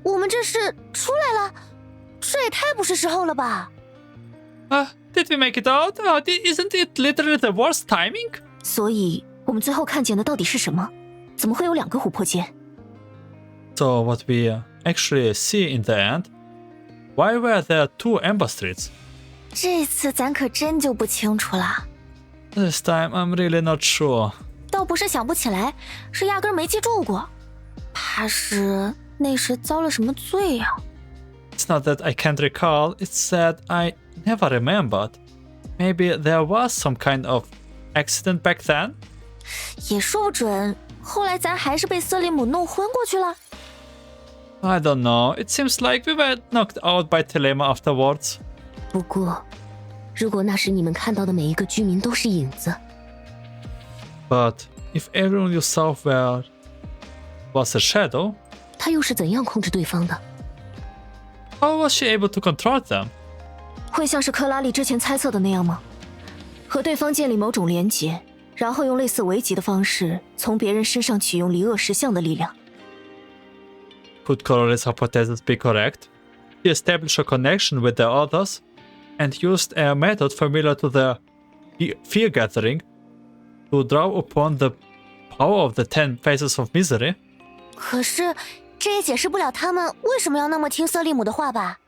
我们这是出来了，这也太不是时候了吧！ Did we make it out? Isn't it literally the worst timing? 所以我们最后看见的到底是什么？怎么会有2个琥珀街？ So what we actually see in the end? Why were there 2 Amber Streets? 这次咱可真就不清楚了。 This time I'm really not sure. 倒不是想不起来，是压根没记住过。怕是那时遭了什么罪呀、It's not that I can't recall, it's that I never remembered. Maybe there was some kind of accident back then? 也说不准。后来咱还是被瑟利姆弄昏过去了。 I don't know. It seems like we were knocked out by Thelema afterwards. 不过，如果那时你们看到的每一个居民都是影子， But if everyone you saw was a shadow, 他又是怎样控制对方的？ how was she able to control them? 会像是克拉丽之前猜测的那样吗？和对方建立某种连结，然后用类似围击的方式从别人身上取用离恶实相的力量。 Could Coral's hypothesis be correct? He established a connection with the others and used a method familiar to the fear gathering to draw upon the power of the 10 Faces of Misery. 可是，这也解释不了他们为什么要那么听瑟利姆的话吧？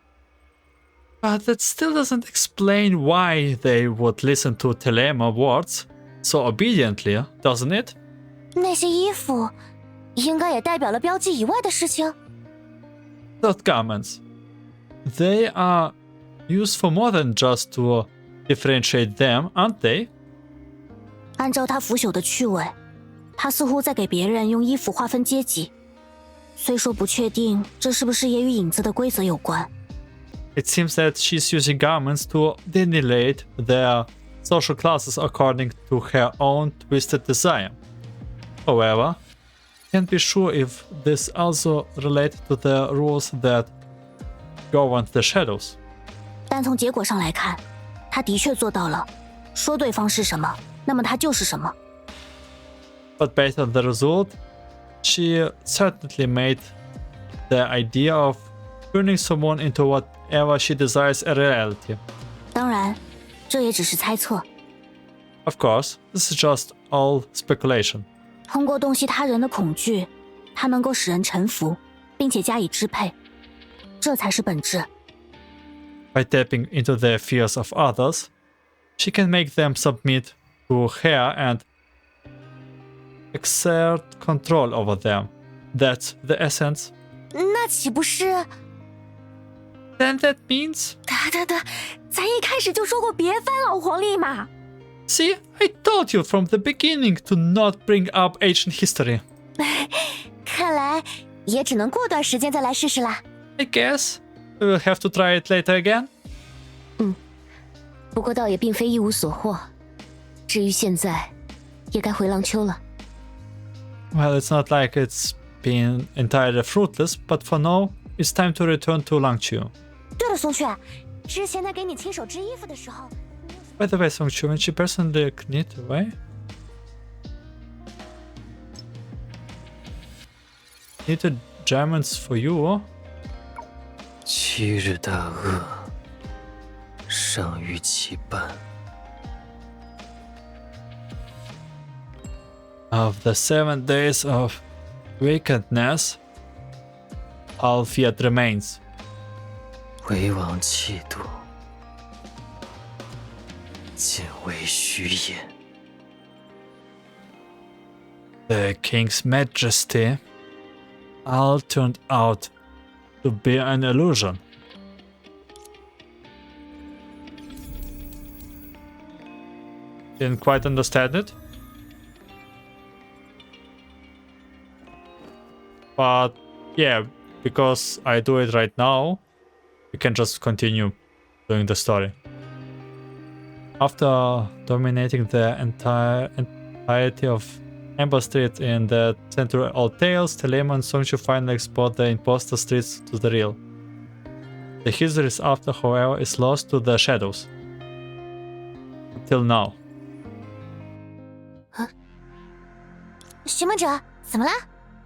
But that still doesn't explain why they would listen to Thelema words so obediently, doesn't it? 那些衣服，应该也代表了标记以外的事情。 Those garments. They are used for more than just to differentiate them, aren't they? 按照他腐朽的趣味，他似乎在给别人用衣服划分阶级。虽说不确定这是不是也与影子的规则有关。 It seems that she's using garments to delineate their social classes according to her own twisted desire. However, can't be sure if this also relates to the rules that govern the shadows. 但从结果上来看，他的确做到了，说对方是什么，那么他就是什么。 But based on the result, she certainly made the idea of turning someone into whatever she desires a reality. 当然，这也只是猜测。 Of course, this is just all speculation. 通过洞悉他人的恐惧，他能够使人臣服，并且加以支配，这才是本质。 By tapping into the fears of others, she can make them submit to her and exert control over them. That's the essence. 那岂不是？ Then that means... 咱一开始就说过别翻老黄历嘛。 See, I told you from the beginning to not bring up ancient history. 看来也只能过段时间再来试试啦。 I guess we will have to try it later again. 不过倒也并非一无所获。至于现在，也该回廊丘了。 Well, it's not like it's been entirely fruitless, but for now, it's time to return to Langqiu. 对了，松雀，之前他给你亲手织衣服的时候， By the way, Songque, when she personally knit away, knitted garments for you. 7日大恶，尚于其半。 Of the 7 days of wickedness, half yet remains. 为王气度，见为虚也。The King's Majesty all turned out to be an illusion. Didn't quite understand it. But yeah, because I do it right now, we can just continue doing the story. After dominating the entirety of Amber Street in the Century Old Tales, Thelema and Songque finally export the imposter streets to the real. The histories after, however, is lost to the shadows. Until now. 徐梦哲，怎么了？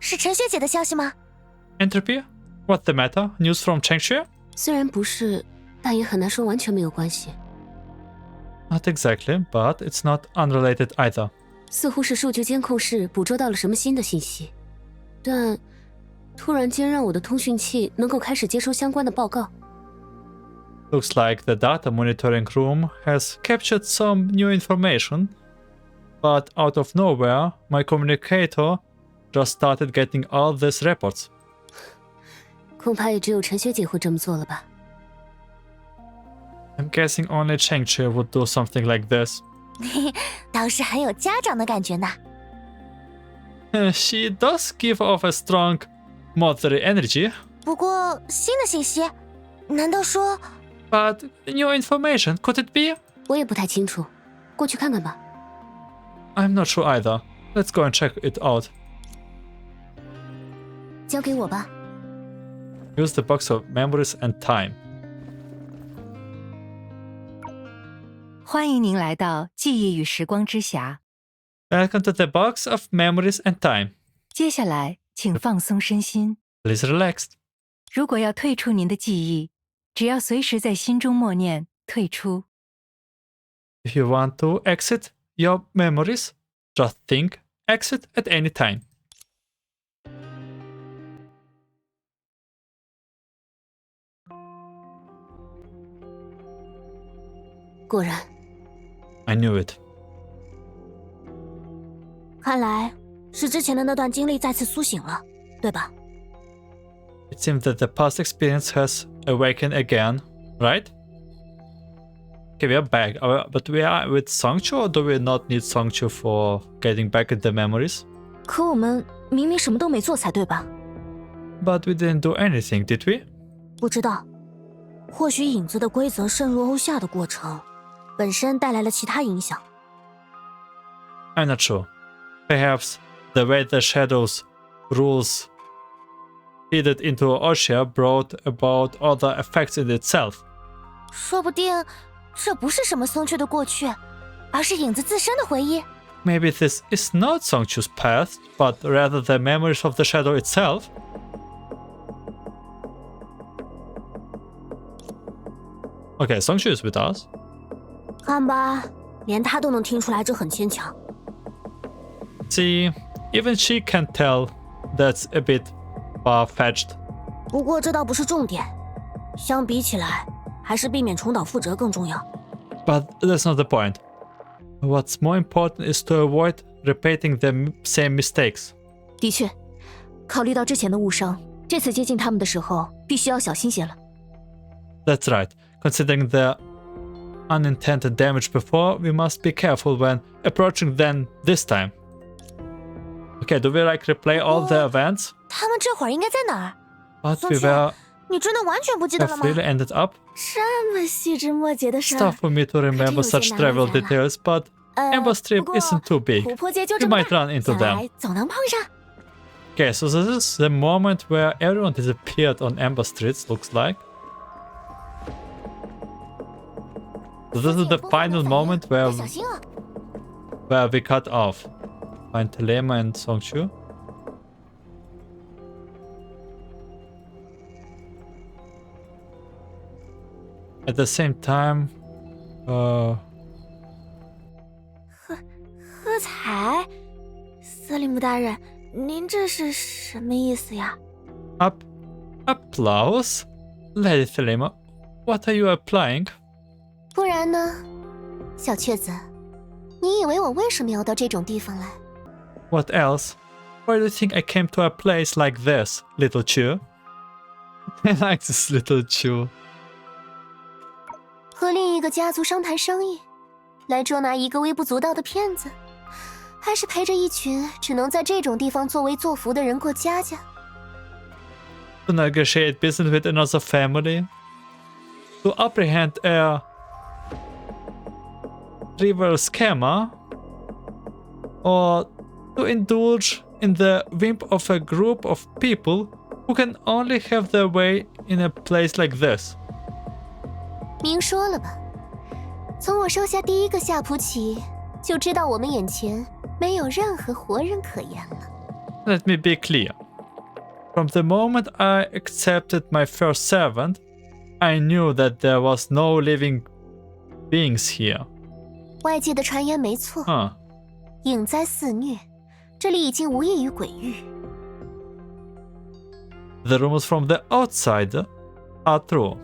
是陈学姐的消息吗？ Entropy? What's the matter? News from Chengxue? 虽然不是，但也很难说完全没有关系。Not exactly, but it's not unrelated either. 似乎是数据监控室捕捉到了什么新的信息，但突然间让我的通讯器能够开始接收相关的报告。Looks like the data monitoring room has captured some new information, but out of nowhere, my communicator just started getting all these reports. 恐怕也只有陈学姐会这么做了吧。I'm guessing only Chengxue would do something like this. 倒是很有家长的感觉呢。She does give off a strong motherly energy. 不过新的信息，难道说？ But new information, could it be? 我也不太清楚，过去看看吧。I'm not sure either. Let's go and check it out. 交给我吧。Use the box of memories and time. 欢迎您来到记忆与时光之匣。 Welcome to the box of memories and time. 接下来，请放松身心。 Please relax. 如果要退出您的记忆，只要随时在心中默念“退出”。 If you want to exit your memories, just think exit at any time. 果然， I knew it. 看来是之前的那段经历再次苏醒了，对吧？ It seems that the past experience has awakened again, right? Okay, we are back. But we are with Songque, or do we not need Songque for getting back at the memories? 可我们明明什么都没做才对吧？ But we didn't do anything, did we? 不知道，或许影子的规则渗入欧夏的过程，本身带来了其他影响。 I'm not sure. Perhaps the way the shadows rules feeded into Osha brought about other effects in itself. 说不定这不是什么松雀的过去，而是影子自身的回忆。 Maybe this is not Songque's past, but rather the memories of the shadow itself. Okay, Songque is with us. 看吧，连他都能听出来，这很牵强。 See, even she can tell that's a bit far-fetched. 不过这倒不是重点，相比起来，还是避免重蹈覆辙更重要。 But that's not the point. What's more important is to avoid repeating the same mistakes. 的确，考虑到之前的误伤，这次接近他们的时候，必须要小心些了。 That's right. Considering the unintended damage before, we must be careful when approaching them this time. Okay, do we like replay all the events? 他们这会儿应该在哪儿？ But we were 你真的完全不记得了 have 吗？ really ended up. 这么细枝末节的事 It's tough for me to remember 可真有些 such 难 trivial 为咱了。 details, but Amber Strip 不过 isn't too big. 琥珀街就 You 这么 might 大， run into 想 them. 来总能碰上。 Okay, so this is the moment where everyone disappeared on Amber Streets, looks like. So this is the final moment 要小心哦。 where we cut off. Find Thelema and Songque. At the same time, 喝彩，瑟利姆大人，您这是什么意思呀？ applause? Lady Thelema, what are you applying? 不然呢？小雀子，你以为我为什么要到这种地方来？ What else? Why do you think I came to a place like this, little Chu? I like this little Chu. 和另一个家族商谈生意，来捉拿一个微不足道的骗子，还是陪着一群只能在这种地方作威作福的人过家家？ To negotiate business with another family? To apprehend a rival scammer? Or to indulge in the whim of a group of people who can only have their way in a place like this? 明说了吧，从我收下第一个夏普起，就知道我们眼前没有任何活人可言了。 Let me be clear. From the moment I accepted my first servant, I knew that there was no living beings here. 外界的传言没错，影灾肆虐，这里已经无异于鬼域。 The rumors from the outside are true.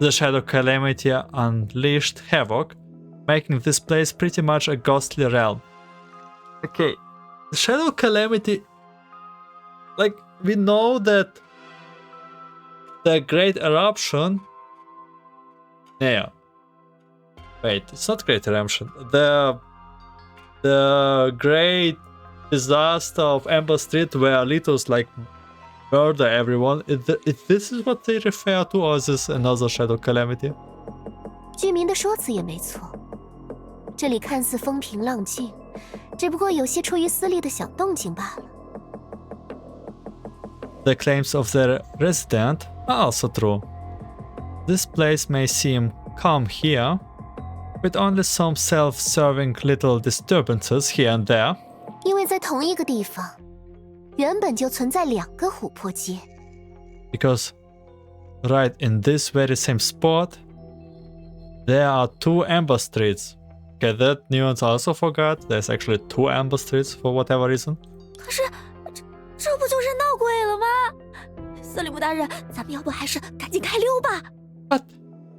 The Shadow Calamity unleashed havoc, making this place pretty much a ghostly realm. Okay, the Shadow Calamity, like, we know that the Great Eruption... Yeah. Wait, it's not Great Eruption. The Great Disaster of Amber Street where Litos, like, murder everyone. If this is what they refer to, or is this another Shadow Calamity? 居民的说辞也没错，这里看似风平浪静，只不过有些出于私利的小动静罢了。 The claims of their resident are also true. This place may seem calm here, with only some self-serving little disturbances here and there. 因为在同一个地方，原本就存在2个琥珀街。 Because right in this very same spot, there are 2 Amber Streets. Okay, that nuance I also forgot. There's actually 2 Amber Streets for whatever reason. 可是，这不就是闹鬼了吗？瑟利姆大人，咱们要不还是赶紧开溜吧。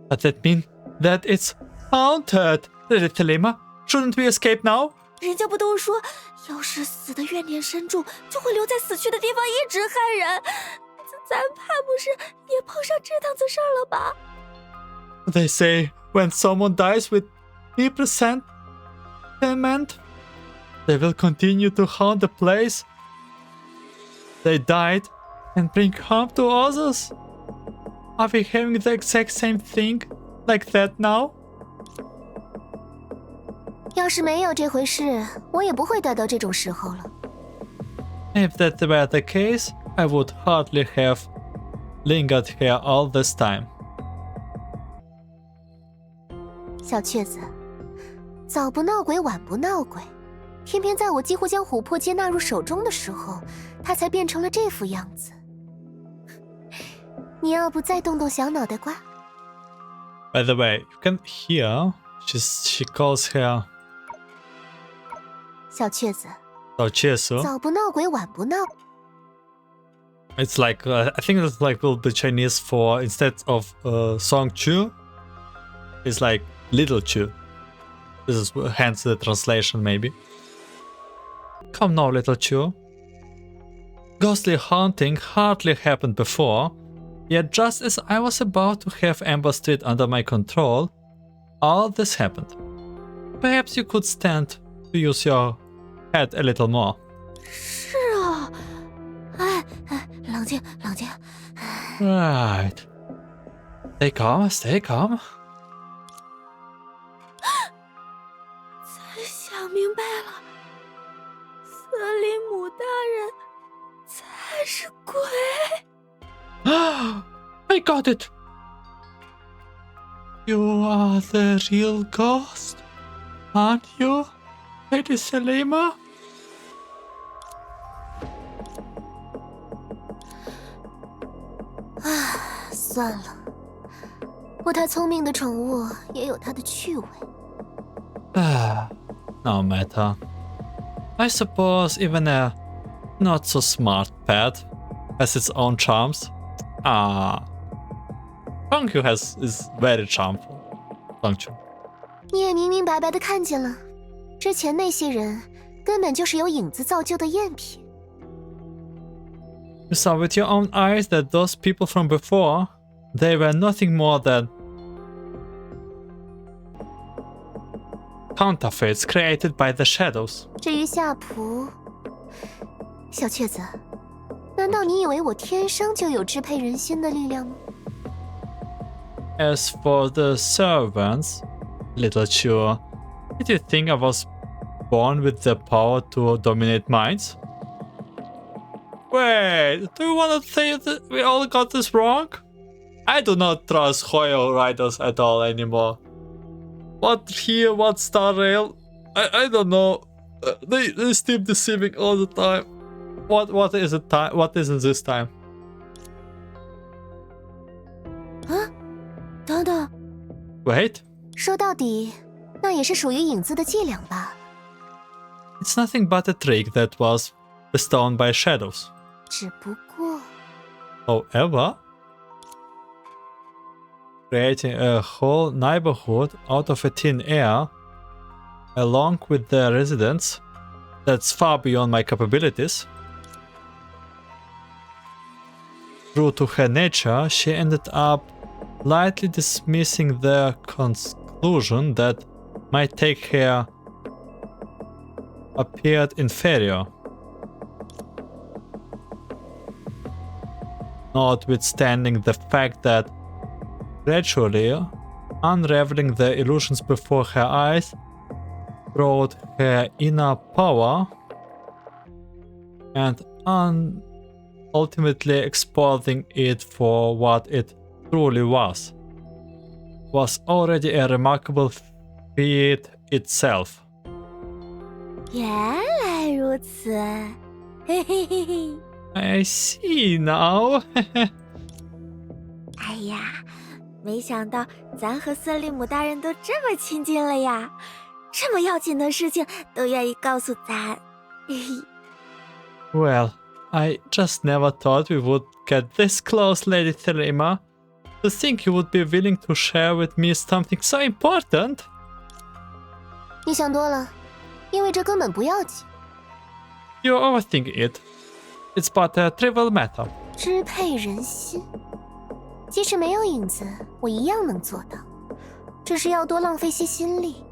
But that mean that it's haunted. Thelema, shouldn't we escape now? 人家不都说，要是死的怨念深重，就会留在死去的地方一直害人。咱怕不是也碰上这档子事儿了吧？ They say when someone dies with deep resentment, they will continue to haunt the place they died and bring harm to others. Are we having the exact same thing like that now? 要是没有这回事，我也不会待到这种时候了。 If that were the case, I would hardly have lingered here all this time. 小雀子，早不闹鬼，晚不闹鬼，偏偏在我几乎将琥珀街纳入手中的时候，它才变成了这副样子。你要不再动动小脑袋瓜？ By the way, you can hear she calls her 小雀子，早不闹鬼，晚不闹。 It's like I think it's like will be Chinese for instead of Songque, it's like little Chu. This is hence the translation maybe. Come now, little Chu. Ghostly haunting hardly happened before, yet just as I was about to have Amber Street under my control, all this happened. Perhaps you could stand to use your head a little more. 是啊，冷静，冷静。Right. Stay calm, stay calm. 才想明白了，瑟利姆大人才是鬼。I got it. You are the real ghost, aren't you, Lady Thelema? 算了，不太聪明的宠物也有它的趣味。No matter. I suppose even a not so smart pet has its own charms. Songque is very charmful, don't you? 你也明明白白的看见了，之前那些人根本就是由影子造就的赝品。You saw with your own eyes that those people from before, they were nothing more than counterfeits created by the shadows. 至于夏普，小雀子，难道你以为我天生就有支配人心的力量吗？ As for the servants, little Chu, did you think I was born with the power to dominate minds? Wait, do you want to say that we all got this wrong? I do not trust Hoyo Riders at all anymore. What here, what Star Rail? I don't know. They seem deceiving all the time. What is it time? What is it this time? 啊，等等， Wait, 说到底，那也是属于影子的伎俩吧？ it's nothing but a trick that was bestowed by shadows. 只不过， However, creating a whole neighborhood out of a thin air, along with the residents, that's far beyond my capabilities. True to her nature, she ended up lightly dismissing the conclusion that might take her appeared inferior. Notwithstanding the fact that gradually unraveling the illusions before her eyes brought her inner power and ultimately exposing it for what it truly was already a remarkable feat itself. 原来如此，嘿嘿嘿嘿。 I see now. 哎呀，没想到咱和瑟利姆大人都这么亲近了呀！这么要紧的事情都愿意告诉咱。Well, I just never thought we would get this close, Lady Thelema. To think you would be willing to share with me something so important. 你想多了，因为这根本不要紧。 You overthink it. It's but a trivial matter. 支配人心，即使没有影子，我一样能做到，只是要多浪费些心力。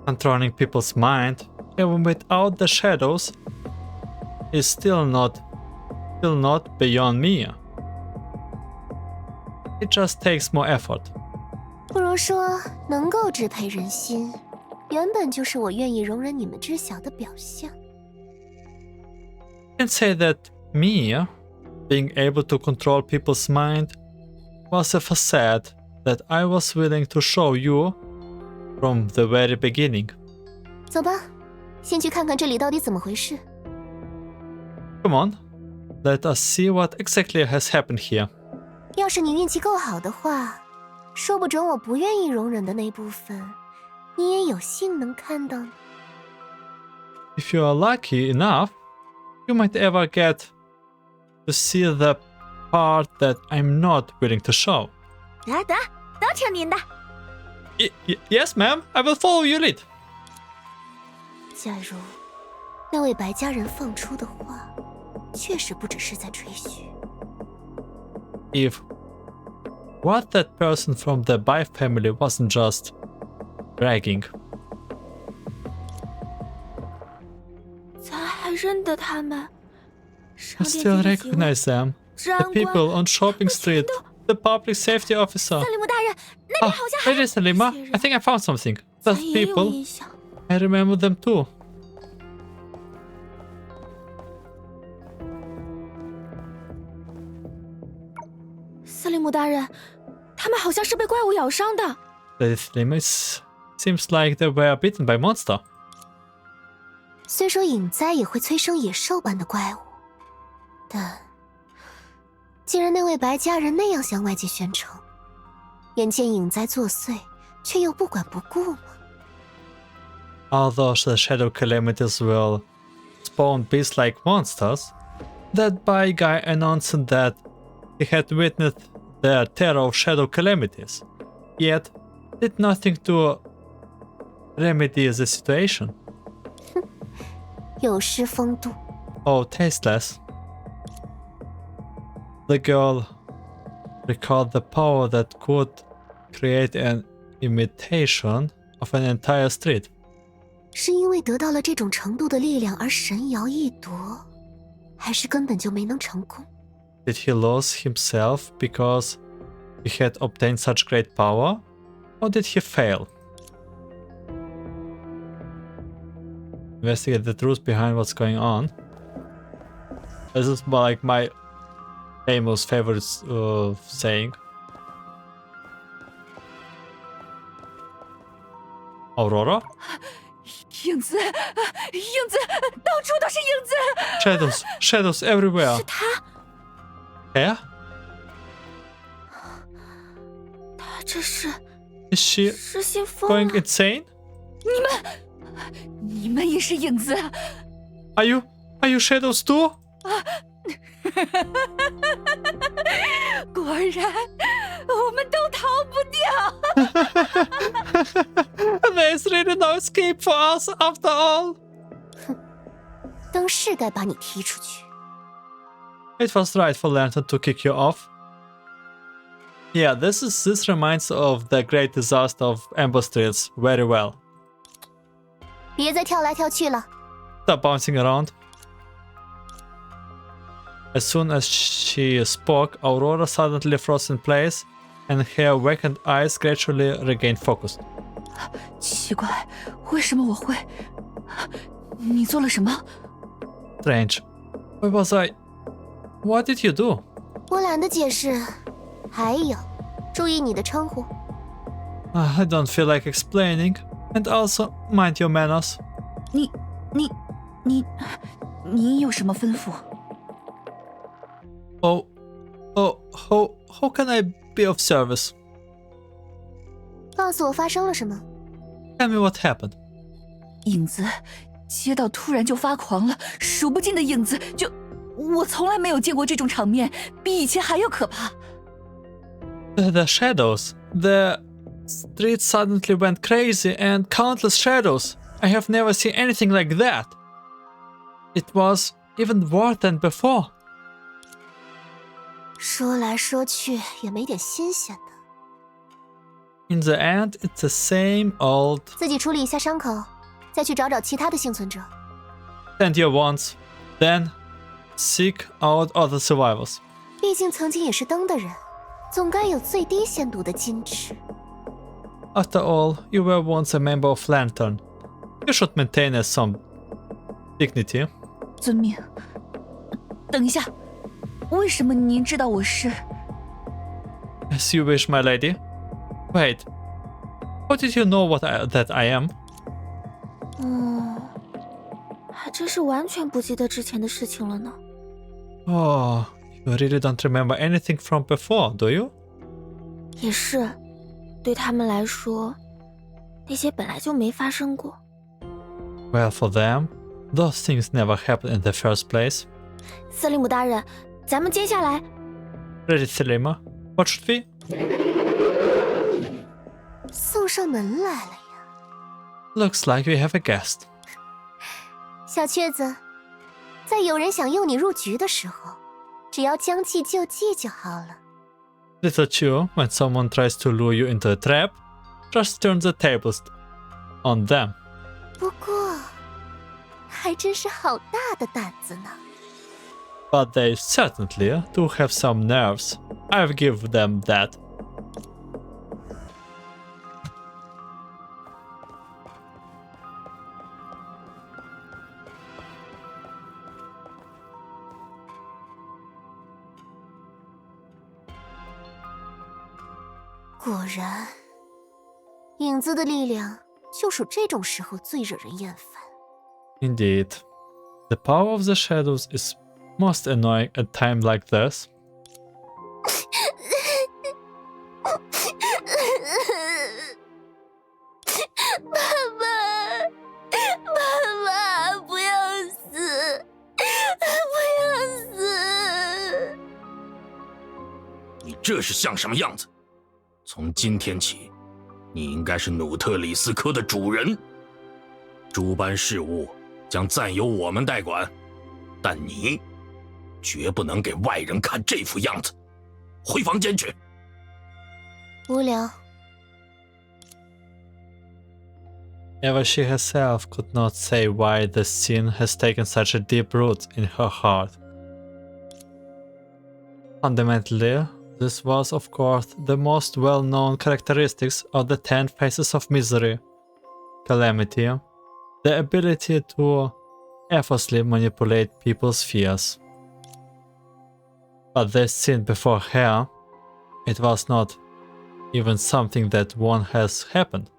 Controlling people's mind, even without the shadows, is still not beyond me. It just takes more effort. 不如说，能够支配人心，原本就是我愿意容忍你们知晓的表象。 You can say that me, being able to control people's mind, was a facade that I was willing to show you from the very beginning. 走吧，先去看看这里到底怎么回事。 Come on, let us see what exactly has happened here. 要是你运气够好的话，说不准我不愿意容忍的那部分，你也有幸能看到呢。 If you are lucky enough, you might ever get to see the part that I'm not willing to show. 得都听您的。Yes, ma'am, I will follow your lead. 假如那位白家人放出的话，确实不只是在吹嘘。 If what that person from the Bai family wasn't just bragging. 咱还认得他们。 I still recognize them. The people on Shopping Street, the public safety officer. 瑟利姆大人，那里好像还 It is Thelema. I think I found something. 咱 Those 也有 people, 印象。 I remember them too. 瑟利姆大人，他们好像是被怪物咬伤的。 The Thelema seems like they were bitten by monster. 虽说影灾也会催生野兽般的怪物，但既然那位白家人那样向外界宣称，眼见影灾作祟，却又不管不顾吗？ Although the shadow calamities will spawn beast-like monsters, that Bai guy announced that he had witnessed the terror of shadow calamities, yet did nothing to remedy the situation? 有失风度。 Oh, tasteless. The girl recalled the power that could create an imitation of an entire street. 是因为得到了这种程度的力量而神摇一夺，还是根本就没能成功？ Did he lose himself because he had obtained such great power? Or did he fail? Investigate the truth behind what's going on. This is like my famous favorite saying. Aurora? 影子，影子，到处都是影子。 Shadows everywhere. 是他， Yeah? 他这是 Is she 失心疯 going 了。 insane? 你们也是影子。 Are you shadows too? 果然，我们都逃不掉。There's really no escape for us after all. 灯是该把你踢出去。 It was right for Lantern to kick you off. Yeah, this reminds of the great disaster of Amber Streets very well. 别再跳来跳去了。 Stop bouncing around. As soon as she spoke, Aurora suddenly froze in place, and her vacant eyes gradually regained focus. 奇怪，为什么我会？你做了什么？ Strange. Where was I? What did you do? 我懒得解释。还有，注意你的称呼。 I don't feel like explaining. And also, mind your manners. 你有什么吩咐？ How can I be of service? 告诉我发生了什么。 Tell me what happened. 影子，街道突然就发狂了，数不尽的影子，我从来没有见过这种场面，比以前还要可怕。 The shadows. The street suddenly went crazy and countless shadows. I have never seen anything like that. It was even worse than before. 说来说去也没点新鲜的。 In the end, it's the same old. 自己处理一下伤口，再去找找其他的幸存者。 Send your wants, then seek out other survivors. 毕竟曾经也是灯的人，总该有最低限度的矜持。 After all, you were once a member of Lantern. You should maintain some dignity. 遵命。等一下，为什么您知道我是？ As you wish, my lady. Wait, how did you know that I am? 还真是完全不记得之前的事情了呢。 Oh, you really don't remember anything from before, do you? 也是，对他们来说，那些本来就没发生过。 Well, for them, those things never happened in the first place. 瑟利姆大人，咱们接下来 Ready, Thelema? What should we? 送上门来了呀， Looks like we have a guest. 小雀子，在有人想诱你入局的时候，只要将计就计就好了。 Little Chew, when someone tries to lure you into a trap, just turn the tables on them. 不过，还真是好大的胆子呢。 But they certainly do have some nerves. I'll give them that. 果然，影子的力量就属这种时候最惹人厌烦。 Indeed. The power of the shadows is most annoying at times like this. 妈妈，不要死，不要死！你这是像什么样子？从今天起，你应该是努特里斯科的主人，诸般事务将暂由我们代管，但你绝不能给外人看这副样子。回房间去。无聊。 Ever she herself could not say why the scene has taken such a deep root in her heart. Fundamentally, this was of course the most well-known characteristics of the 10 Faces of Misery. Calamity, the ability to effortlessly manipulate people's fears. But this scene before her, it was not even something that one has happened.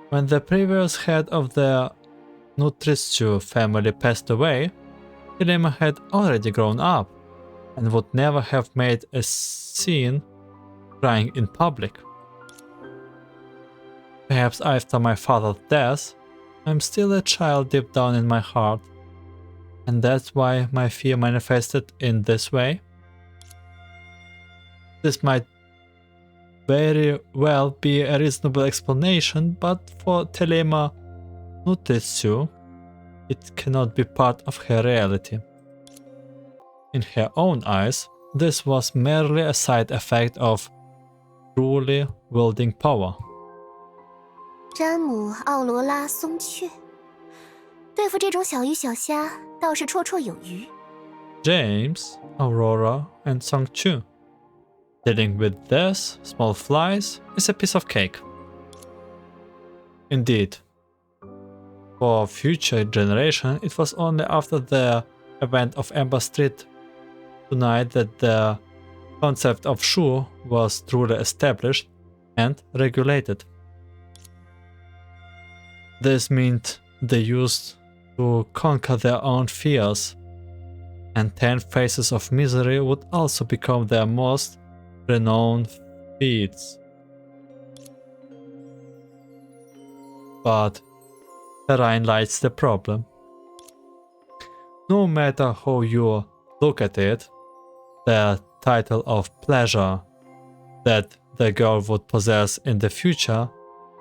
When the previous head of the Nutriscu family passed away, Thelema had already grown up and would never have made a scene crying in public. Perhaps after my father's death, I'm still a child deep down in my heart, and that's why my fear manifested in this way. This might very well be a reasonable explanation, but for Thelema Nutriscu, it cannot be part of her reality. In her own eyes, this was merely a side effect of truly wielding power. 詹姆·奥罗拉·松雀，对付这种小鱼小虾倒是绰绰有余。James, Aurora, and Songque. Dealing with these small flies is a piece of cake. Indeed, for future generation, it was only after the event of Amber Street tonight that the concept of Shu was truly established and regulated. This meant they used to conquer their own fears, and 10 Faces of Misery would also become their most renowned feats. But therein lies the problem. No matter how you look at it, the title of pleasure that the girl would possess in the future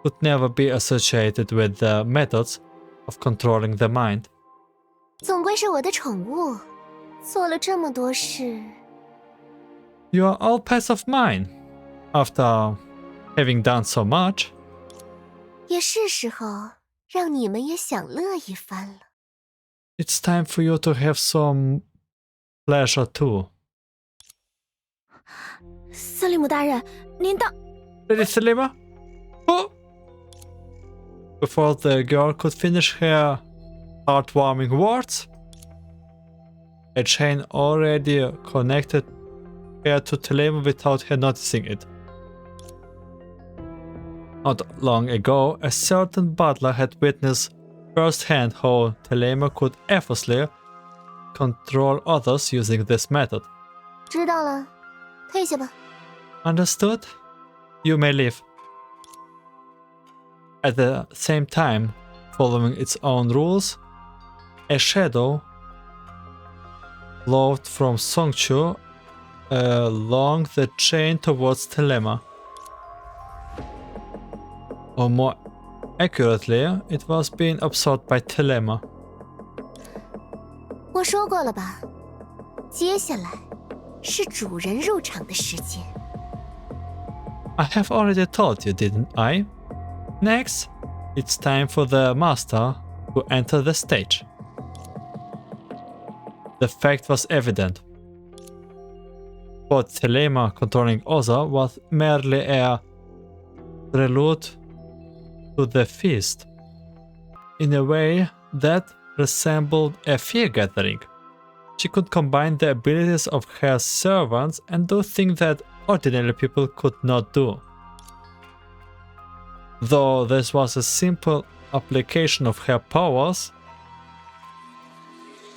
could never be associated with the methods of controlling the mind. 总归是我的宠物，做了这么多事。 You are all pets of mine. After having done so much, 也是时候让你们也享乐一番了。 it's time for you to have some pleasure too. 司令姆大人，您到。 Lady Thelema? Oh! Before the girl could finish her heartwarming words, a chain already connected her to Thelema without her noticing it. Not long ago, a certain butler had witnessed firsthand how Thelema could effortlessly control others using this method. 知道了，退下吧。 Understood? You may leave. At the same time, following its own rules, a shadow flowed from Songque along the chain towards Thelema. Or more accurately, it was being absorbed by Thelema. 我说过了吧，接下来是主人入场的时间。 I have already told you, didn't I? Next, it's time for the master to enter the stage. The fact was evident. But Thelema controlling Oza was merely a prelude to the feast, in a way that resembled a fear gathering. She could combine the abilities of her servants and do things that ordinary people could not do. Though this was a simple application of her powers,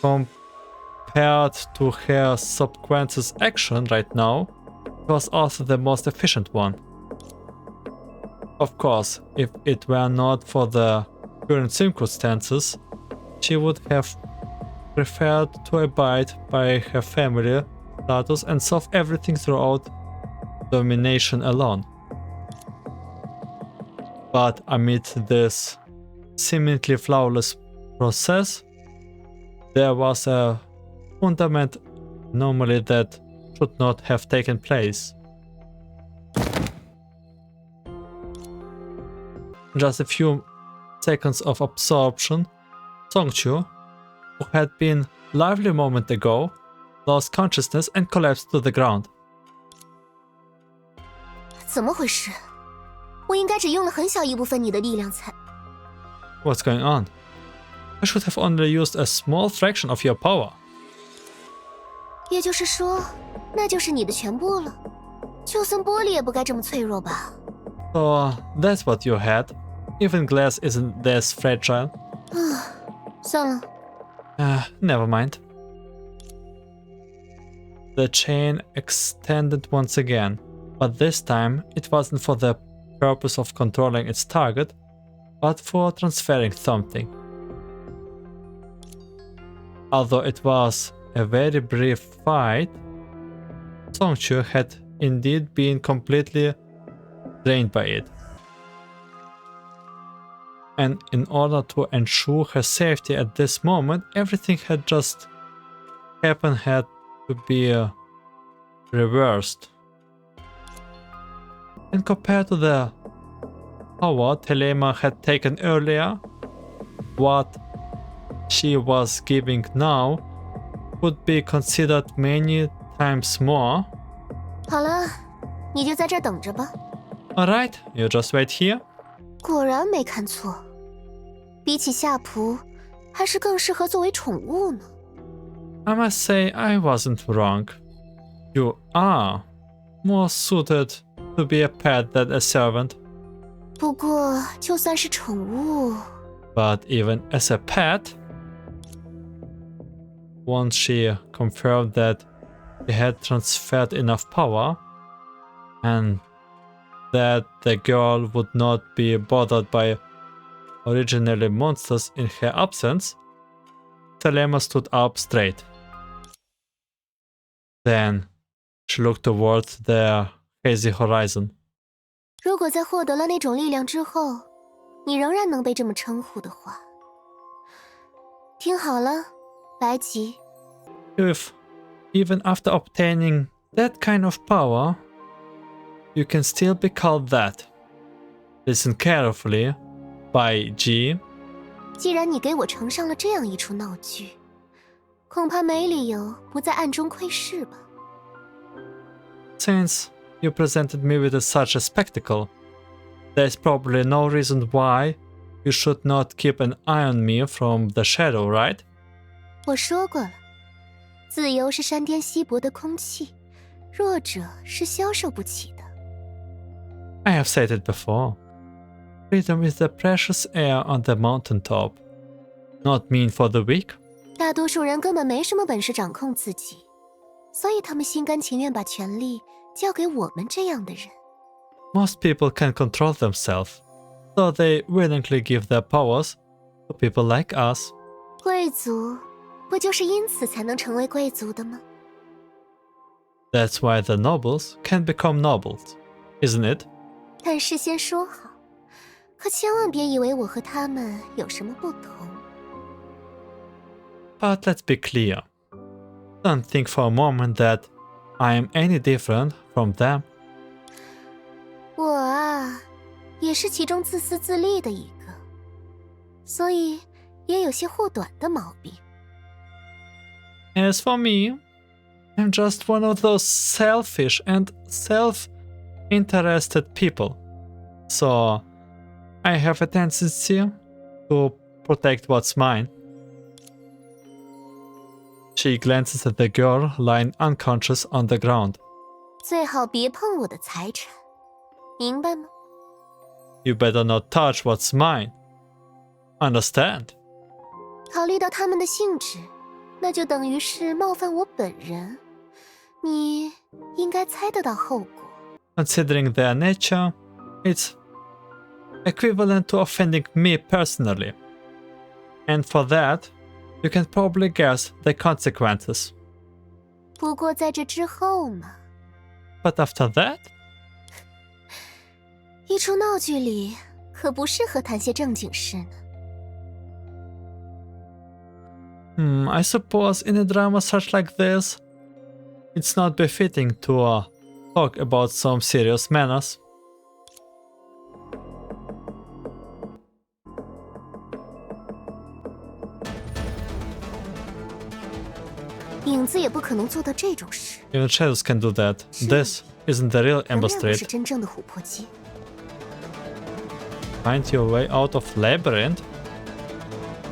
compared to her subconscious action right now, it was also the most efficient one. Of course, if it were not for the current circumstances, she would have preferred to abide by her family status and solve everything throughout domination alone. But amid this seemingly flawless process, there was a fundamental anomaly that should not have taken place. Just a few seconds of absorption, Songque, who had been lively a moment ago, lost consciousness and collapsed to the ground. 怎么回事？我应该只用了很小一部分你的力量才。What's going on? I should have only used a small fraction of your power. 也就是说，那就是你的全部了。就算玻璃也不该这么脆弱吧？ So that's what you had. Even glass isn't this fragile. 算了。Never mind. The chain extended once again, but this time it wasn't for the purpose of controlling its target, but for transferring something. Although it was a very brief fight, Songque had indeed been completely drained by it. And in order to ensure her safety at this moment, everything had just happened had to be reversed. And compared to the power Thelema had taken earlier, what she was giving now would be considered many times more. 好了，你就在这儿等着吧。Alright, you just wait here. 果然没看错，比起夏普，还是更适合作为宠物呢。I must say I wasn't wrong. You are more suited to be a pet than a servant. 不过，就算是宠物， But even as a pet, once she confirmed that he had transferred enough power, and that the girl would not be bothered by originally monsters in her absence, Thelema stood up straight. Then she looked towards the hazy horizon. 如果在获得了那种力量之后，你仍然能被这么称呼的话，听好了，白吉。If, even after obtaining that kind of power, you can still be called that. Listen carefully, Bai Ji. 既然你给我呈上了这样一出闹剧，恐怕没理由不在暗中窥视吧。 Since you presented me with such a spectacle, there's probably no reason why you should not keep an eye on me from the shadow, right? 我说过了，自由是山巅稀薄的空气，弱者是消受不起的。 I have said it before. Freedom is the precious air on the mountaintop, not mean for the weak. 大多数人根本没什么本事掌控自己，所以他们心甘情愿把权力交给我们这样的人。 Most people can control themselves, so they willingly give their powers to people like us. 贵族不就是因此才能成为贵族的吗？ That's why the nobles can become nobles, isn't it? 但事先说好，可千万别以为我和他们有什么不同。 But let's be clear. Don't think for a moment that I am any different from them. 我啊，也是其中自私自利的一个，所以也有些护短的毛病。 As for me, I'm just one of those selfish and self-interested people. So, I have a tendency to protect what's mine. She glances at the girl lying unconscious on the ground. 最好别碰我的财产，明白吗？ You better not touch what's mine. Understand? 考虑到他们的性质，那就等于是冒犯我本人。你应该猜得到后果。 Considering their nature, it's equivalent to offending me personally. And for that, you can probably guess the consequences. 不过在这之后嘛， But after that, 一出闹剧里可不适合谈些正经事呢。I suppose in a drama such like this, it's not befitting to talk about some serious matters. 影子也不可能做到这种事。 Even shadows can do that. This isn't the real 仍 Amber 然不是 Street. 真正的琥珀街。 Find your way out of labyrinth.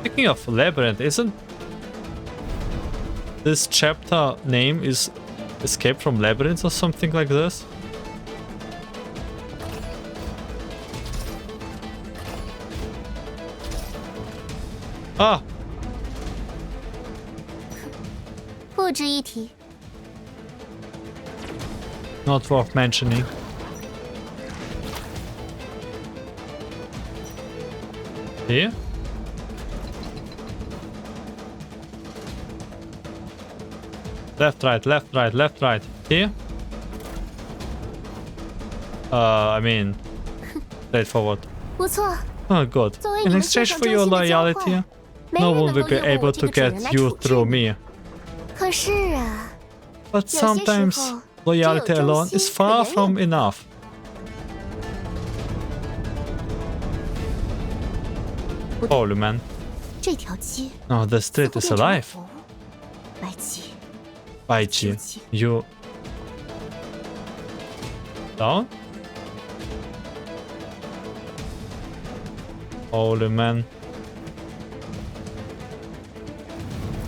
Speaking of labyrinth, isn't this chapter name is Escape from Labyrinth or something like this? Ah, 不值一提。 not worth mentioning. Here? Left, right, left, right, left, right. Here? I mean, straightforward. 不错， Oh, good. 作为 In 你们 exchange 线上 for 中 your 心的交 loyalty, 换，没 no 人 one 能 will 够 be 越过 able 我这 to 个主 get 人来 you 处置 through 你。 me. 可是啊， But 有些时 sometimes 候， loyalty 只有 alone 忠 is 心可 far 远 from 远 enough. 不对， Holy man. 这条街 Oh, the 似 street 乎 is 变成了 alive. 活物。白姬， Baichi, you... Down? Holy man.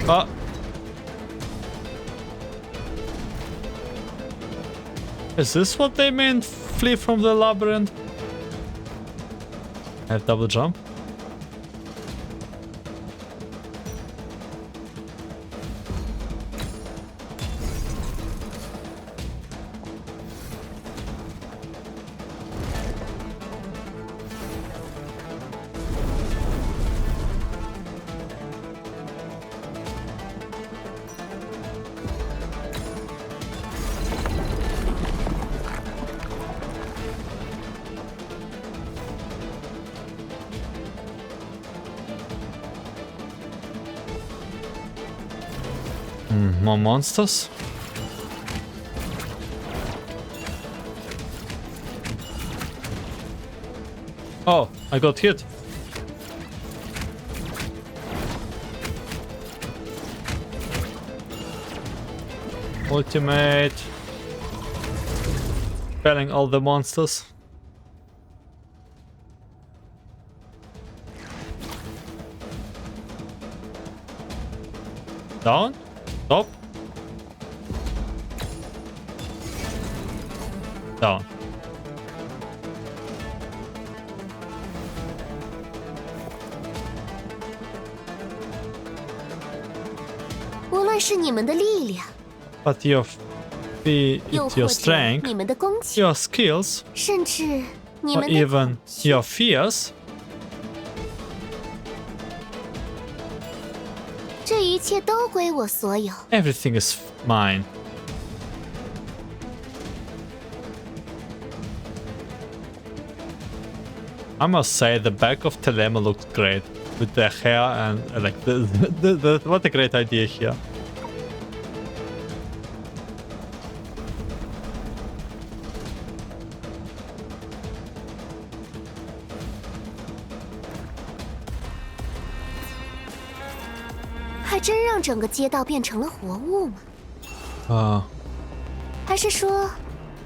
Ah! Is this what they meant? Flee from the labyrinth? I have double jump. More monsters? Oh, I got hit. Ultimate. Felling all the monsters. Down? Top? Down. 无论是你们的力量， But your be 又 it 或 your 者 strength, 你们的攻击， your skills, 甚至你 or 们的 even 恐惧 your fears, 这一切都归我所有。 everything is mine. I must say the back of Thelema looks great with the hair and like what a great idea here. 还真让整个街道变成了活物吗？还是说，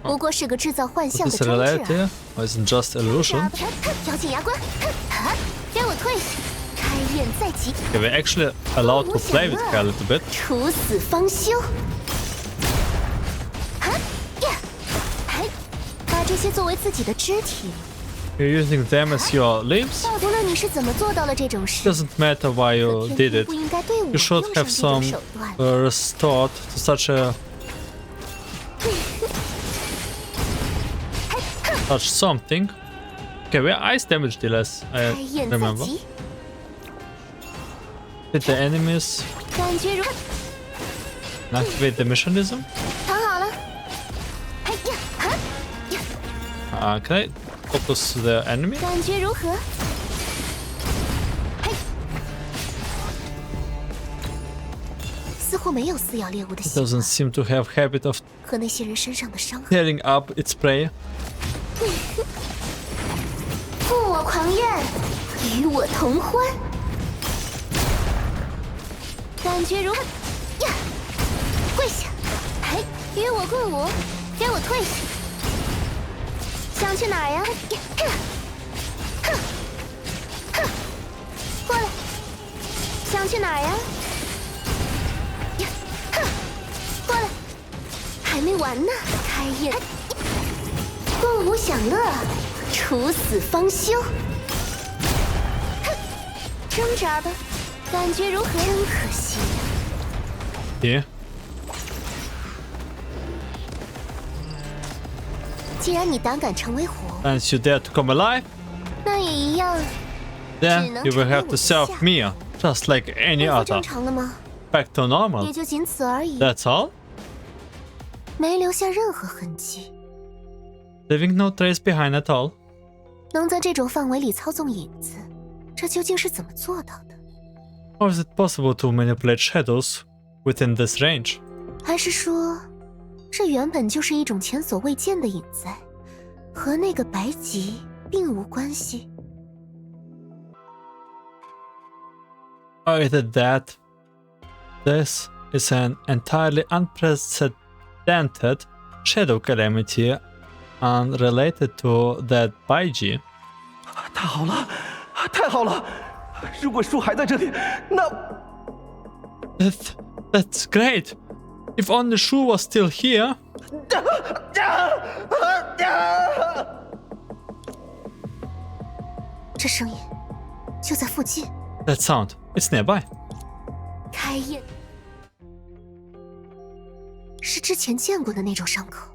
不过是个制造幻 Is 象的 this 装置 reality 啊？ or is it just illusion? 咬紧牙关，给我退！开刃在即， Okay, we're actually allowed to play with her a little bit. 处死方休。把这些作为自己的肢体， You're using them as your limbs? 无论你是怎么做到了这种事， Doesn't matter why you 天 did 不 it. 应该对我 You 用 should 上 have 这种 some 手段。 restored to such a such something. Okay, we're ice damage dealers, 开 I 刃在 remember. 即， Hit the enemies 感觉如 and activate the mechanism. 躺好了。 Okay. focus the enemy. 感觉如何？嘿，似乎没有撕咬猎物的 It 习 doesn't 惯， seem to have habit of 和那些人身上的伤痕。 tearing up its prey. 负我狂焰，与我同欢。感觉如何？呀，跪下！嘿，与我共舞，给我退下！想去哪儿呀？哼，哼，过来！想去哪儿呀？呀，哼，过来！还没完呢，开业！共舞享乐，处死方休。哼，挣扎吧，感觉如何？真可惜。 Here. 既然你胆敢成为虎， And you dare to come alive? 那也一样， Then you will have to serve me, just like any 恢复正 other. 常了吗？ Back to 也 normal. 就仅此而已， That's all? 没留下任何痕迹。 Leaving no trace behind at all? 能在这种范围里操纵影子，这究竟是怎么做到的？ How is it possible to manipulate shadows within this range? 还是说，这原本就是一种前所未见的影在，和那个白极并无关系？ Or is it that this is an entirely unprecedented shadow calamity unrelated to that Baiji? 太好了，太好了！如果树还在这里，那 That's great! If only Shu was still here. 这声音就在附近。 That sound, it's nearby. 开业是之前见过的那种伤口，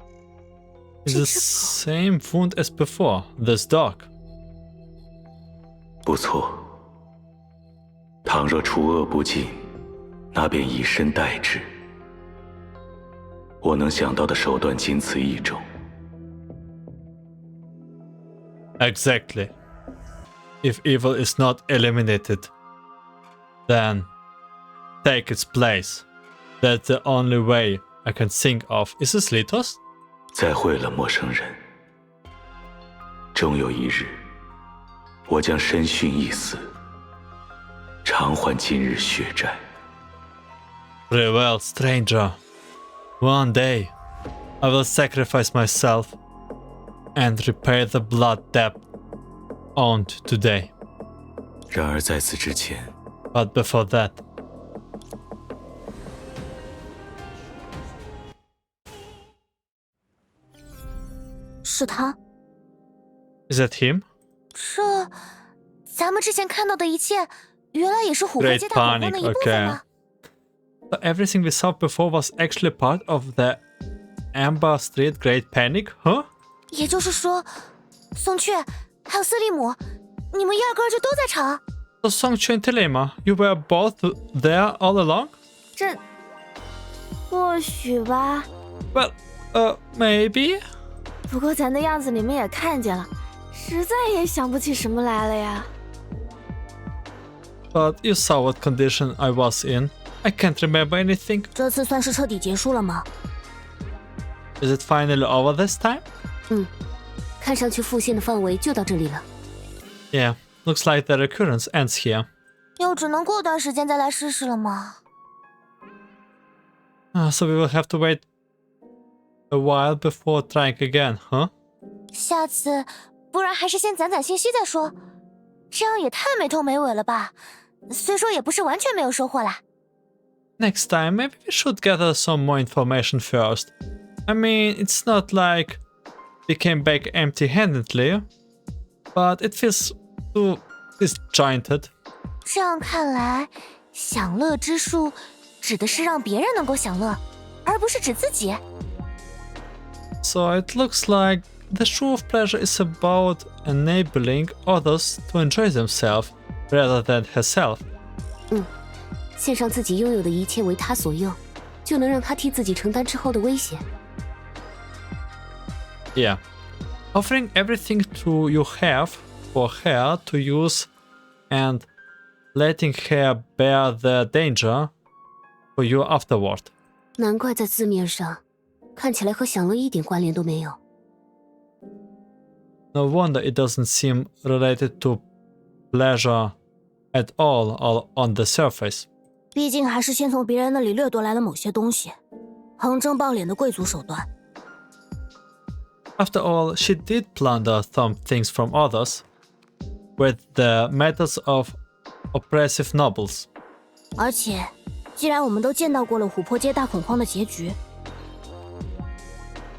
It's the same wound as before, this dog. 不错，倘若除恶不尽，那便以身代之。我能想到的手段仅此一种。 Exactly. If evil is not eliminated, then take its place. That's the only way I can think of. Is this Litos? 再会了，陌生人。终有一日，我将身殉一死，偿还今日血债。 Very well, stranger. One day, I will sacrifice myself and repay the blood debt owed today. 然而在此之前， But before that, 是他。 is that him? 这，咱们之前看到的一切，原来也是琥珀 Great 街大火光的一部 panic, 分吗？ So everything we saw before was actually part of the Amber Street Great Panic, huh? 也就是说，松雀还有瑟利姆，你们压根儿就都在场。 So Songque and Thelema, you were both there all along? 这或许吧， Well, maybe? 不过咱的样子你们也看见了，实在也想不起什么来了呀。 But you saw what condition I was in. I can't remember anything. 这次算是彻底结束了吗？ Is it finally over this time? 看上去复现的范围就到这里了， Yeah, looks like the recurrence ends here. 又只能过段时间再来试试了吗？ So we will have to wait a while before trying again, huh? 下次，不然还是先攒攒信息再说，这样也太没头没尾了吧？虽说也不是完全没有收获啦。 Next time, maybe we should gather some more information first. I mean, it's not like we came back empty-handedly, but it feels too disjointed. 这样看来，享乐之术指的是让别人能够享乐，而不是指自己。 So it looks like the show of pleasure is about enabling others to enjoy themselves rather than herself. 献上自己拥有的一切为他所用，就能让他替自己承担之后的危险。 Yeah, offering everything to you have for her to use and letting her bear the danger for you afterward. 难怪在字面上看起来和享乐一点关联都没有。 No wonder it doesn't seem related to pleasure at all or on the surface. 毕竟还是先从别人那里掠夺来了某些东西，横征暴敛的贵族手段。 After all, she did plunder some things from others with the methods of oppressive nobles. 而且，既然我们都见到过了琥珀街大恐慌的结局，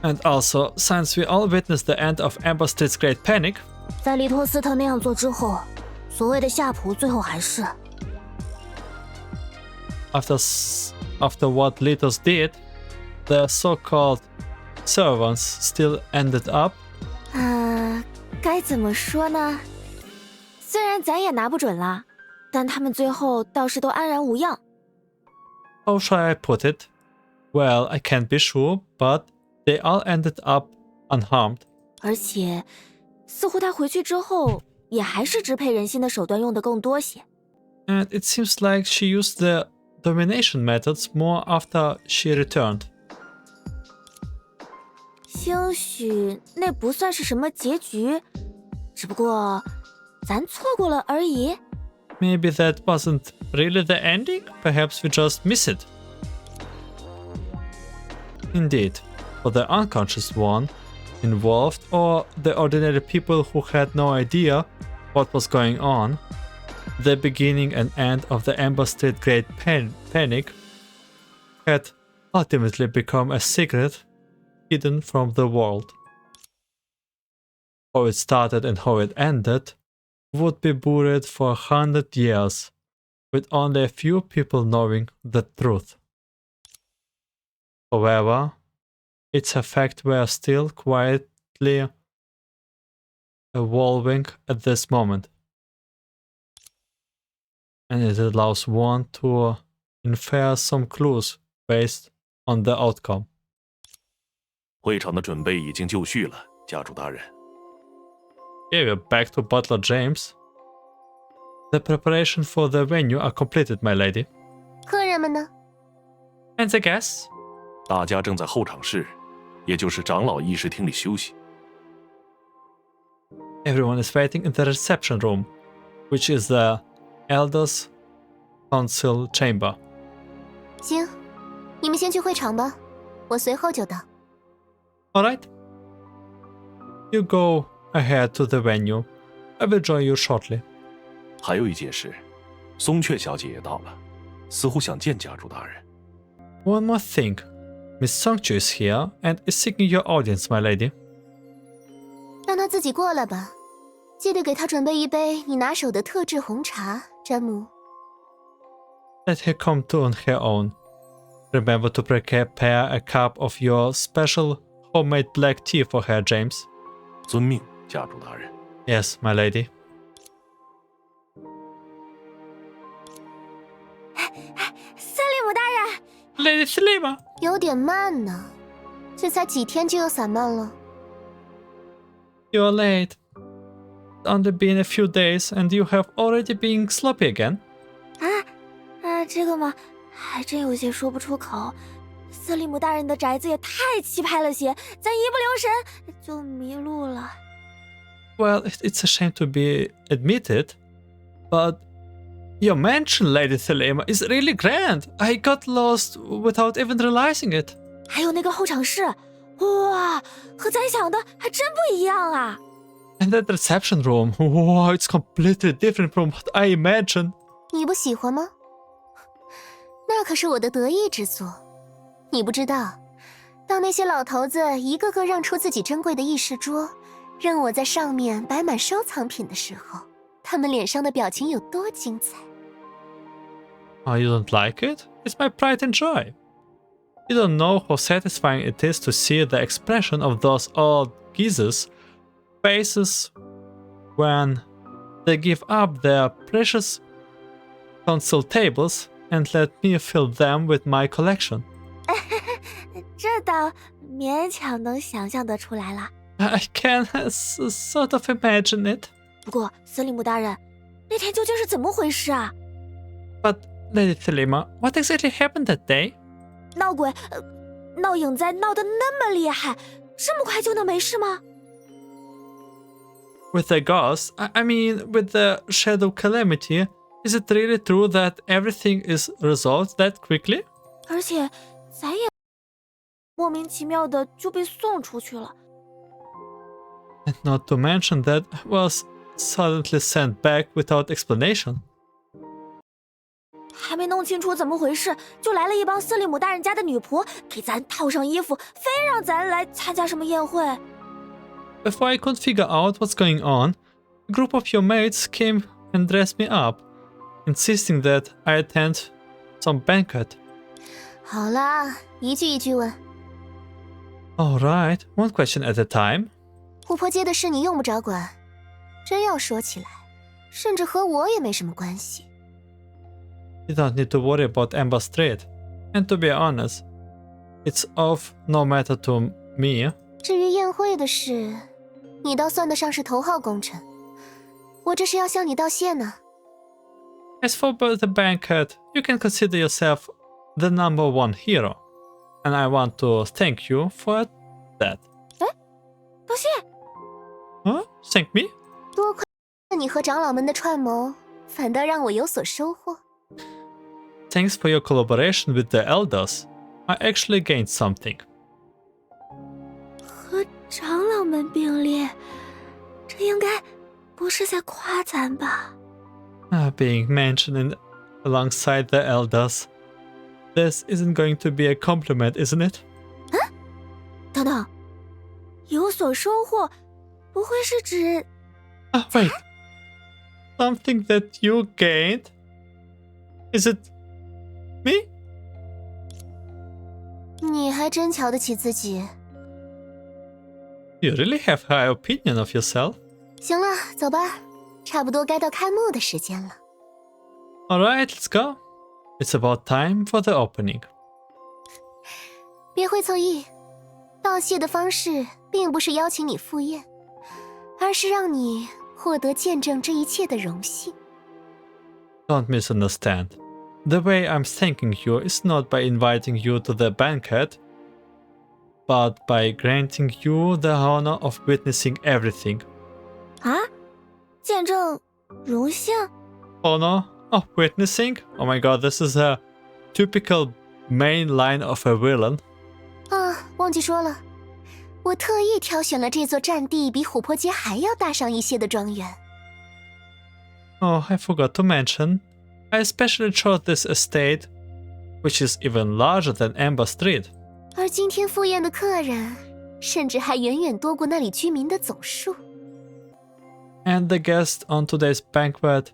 And also, since we all witnessed the end of Amber Street's Great Panic, 在利托斯特那样做之后，所谓的夏普最后还是 after what Litos did, the so-called servants still ended up. 该怎么说呢？虽然咱也拿不准啦，但他们最后倒是都安然无恙。 How shall I put it? Well, I can't be sure, but they all ended up unharmed. 而且，似乎他回去之后，也还是支配人心的手段用得更多些。 And it seems like she used the domination methods more after she returned. 兴许那不算是什么结局，只不过咱错过了而已。 Maybe that wasn't really the ending? Perhaps we just miss it. Indeed, for the unconscious one involved or the ordinary people who had no idea what was going on, the beginning and end of the Amber Street Great Panic had ultimately become a secret hidden from the world. How it started and how it ended would be buried for 100 years, with only a few people knowing the truth. However, its effects were still quietly evolving at this moment, and it allows one to infer some clues based on the outcome. 会场的准备已经就绪了，家主大人。 Okay, we're back to Butler James. The preparation for the venue are completed, my lady. 客人们呢？ And the guests? 大家正在后场室，也就是长老议事厅里休息。 Everyone is waiting in the reception room, which is the Elders' Council Chamber. 行，你们先去会场吧，我随后就到。 Alright. You go ahead to the venue. I will join you shortly. 还有一件事，松雀小姐也到了，似乎想见家主大人。 One more thing. Miss Songque is here and is seeking your audience, my lady. 让她自己过来吧，记得给她准备一杯你拿手的特制红茶，詹姆。 Let her come to on her own. Remember to prepare a cup of your special homemade black tea for her, James. 遵命，家主大人。 Yes, my lady. 瑟利姆大人， Lady Thelema. 有点慢呢，这才几天就又散漫了。 You're late. It's only been a few days and you have already been sloppy again. 这个嘛，还真有些说不出口。瑟利姆大人的宅子也太气派了些，咱一不留神就迷路了。 Well, it's a shame to be admitted, but your mansion, Lady Thelema, is really grand. I got lost without even realizing it. 还有那个候场室，哇，和咱想的还真不一样啊！ And that reception room, wow, it's completely different from what I imagined. 你不喜欢吗？那可是我的得意之作。你不知道，当那些老头子一个个让出自己珍贵的议事桌，任我在上面摆满收藏品的时候，他们脸上的表情有多精彩。 Oh, you don't like it? It's my pride and joy. You don't know how satisfying it is to see the expression of those old geezers' faces when they give up their precious council tables and let me fill them with my collection. 这倒勉强能想象得出来了。I can sort of imagine it. 不过，司令部大人，那天究竟是怎么回事啊？ But, Lady Thelema, what exactly happened that day? 闹鬼，闹影灾闹得那么厉害，这么快就能没事吗？ With the ghosts, I mean, with the shadow calamity, is it really true that everything is resolved that quickly? 而且，咱也莫名其妙的就被送出去了。 And not to mention that I was suddenly sent back without explanation. 还没弄清楚怎么回事，就来了一帮司令姆大人家的女仆，给咱套上衣服，非让咱来参加什么宴会。 Before I could figure out what's going on, a group of your mates came and dressed me up, insisting that I attend some banquet. 好啦，一句一句问。 Alright, one question at a time. 琥珀街的事你用不着管，真要说起来，甚至和我也没什么关系。 You don't need to worry about Amber Street. And to be honest, it's of no matter to me. 至于宴会的事，你倒算得上是头号功臣，我这是要向你道谢呢。 As for the banquet, you can consider yourself the #1 hero. And I want to thank you for that. 道谢。 Huh? Thank me? 多亏你和长老们的串谋，反倒让我有所收获。 Thanks for your collaboration with the elders. I actually gained something. 和长老们并列，这应该不是在夸咱吧？ Being mentioned alongside the elders. This isn't going to be a compliment, isn't it? 等等，有所收获，不会是指Wait. Something that you gained? Is it me? 你还真瞧得起自己。 You really have high opinion of yourself. 行了，走吧，差不多该到开幕的时间了。 Alright, let's go. It's about time for the opening. 别会错意，道谢的方式并不是邀请你赴宴，而是让你获得见证这一切的荣幸。 Don't misunderstand. The way I'm thanking you is not by inviting you to the banquet, but by granting you the honor of witnessing everything. 啊，见证荣幸？ Honor of witnessing? Oh my god, this is a typical main line of a villain. 啊，忘记说了，我特意挑选了这座占地比琥珀街还要大上一些的庄园。 Oh, I forgot to mention. I especially chose this estate, which is even larger than Amber Street. 而今天赴宴的客人，甚至还远远多过那里居民的总数。 And the guests on today's banquet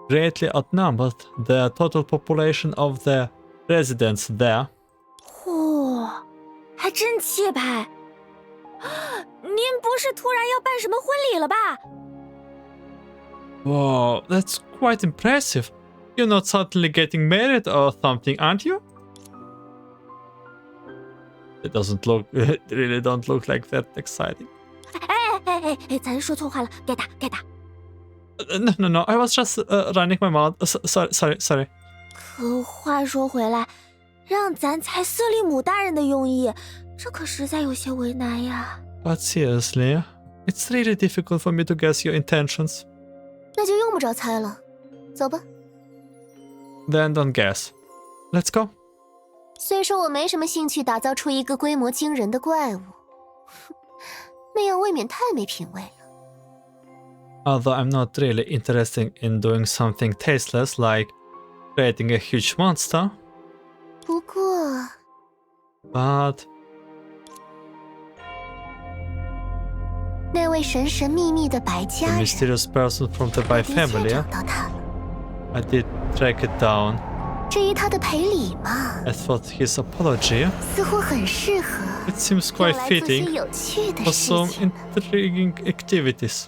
greatly outnumbered the total population of the residents there. 嚯，还真气派！您不是突然要办什么婚礼了吧？ Whoa, that's quite impressive. You're not suddenly getting married or something, aren't you? It doesn't look, it really don't look like that exciting. 哎，咱说错话了，该打该打。No, I was just running my mouth. Sorry. 可话说回来，让咱猜司令姆大人的用意，这可实在有些为难呀。 But seriously, it's really difficult for me to guess your intentions. 那就用不着猜了，走吧。 Then don't guess. Let's go. 虽说我没什么兴趣打造出一个规模惊人的怪物，那样未免太没品味了。 Although I'm not really interested in doing something tasteless like creating a huge monster. 不过， But 那位神神秘秘的白 the 家人， mysterious person from the Bai 的确 family, 找到他了。 I did track it down. 至于他的赔礼嘛， I thought his apology, 似乎很适合 it seems 用 quite 来做些 fitting 有趣的 for 事 some 情呢。 intriguing activities.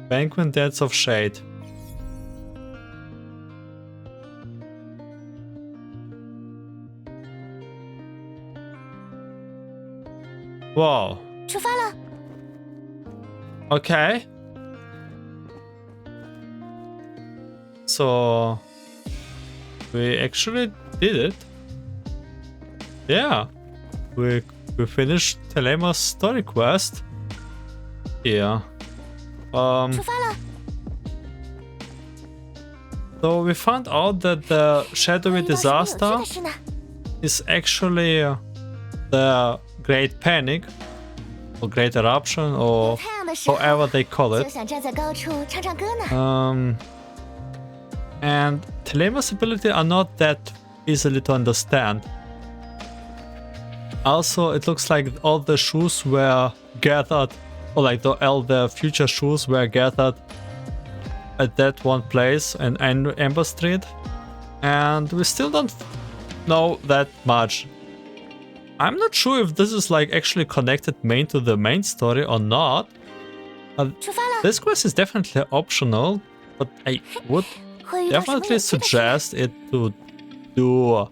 Banquet Dance of Shade. Wow. 出发了。 Okay. So we actually did it. Yeah. We finished Thelema's story quest. Yeah. 出发了。 So we found out that the shadowy 遇到什么有趣 disaster 的事呢？ is actually the Great Panic or Great Eruption 有 or 太阳的时候， however they call 就 it. 想站在高处唱唱歌呢。 And Thelema's ability are not that easily to understand. Also, it looks like all the shoes were gathered, or like all the future shoes were gathered at that one place in Amber Street. And we still don't know that much. I'm not sure if this is like actually connected to the main story or not. 出发了。 This quest is definitely optional, but I would 会遇到什么 definitely 有趣的事？ suggest it to do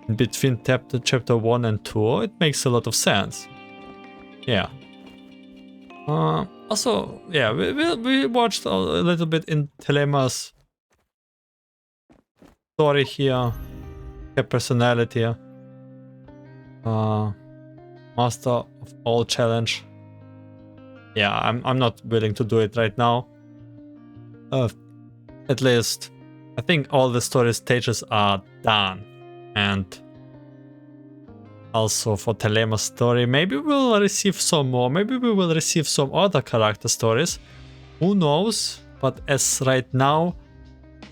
in between chapter 1 and 2. It makes a lot of sense. Yeah. Also, yeah, we watched a little bit in Thelema's story here. Her personality. Master of all challenge. Yeah, I'm not willing to do it right now. At least, I think all the story stages are done. And also for Thelema's story, maybe we'll receive some more. Maybe we will receive some other character stories. Who knows? But as right now,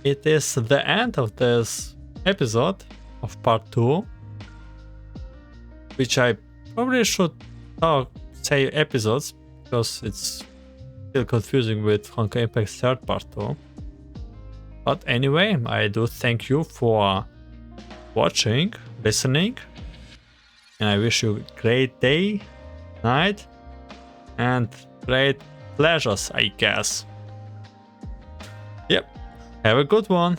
it is the end of this episode of part 2. Which I probably should say episodes, because it's still confusing with Honkai Impact 3rd part 2. But anyway, I do thank you for watching, listening, and I wish you a great day, night, and great pleasures, I guess. Yep, have a good one.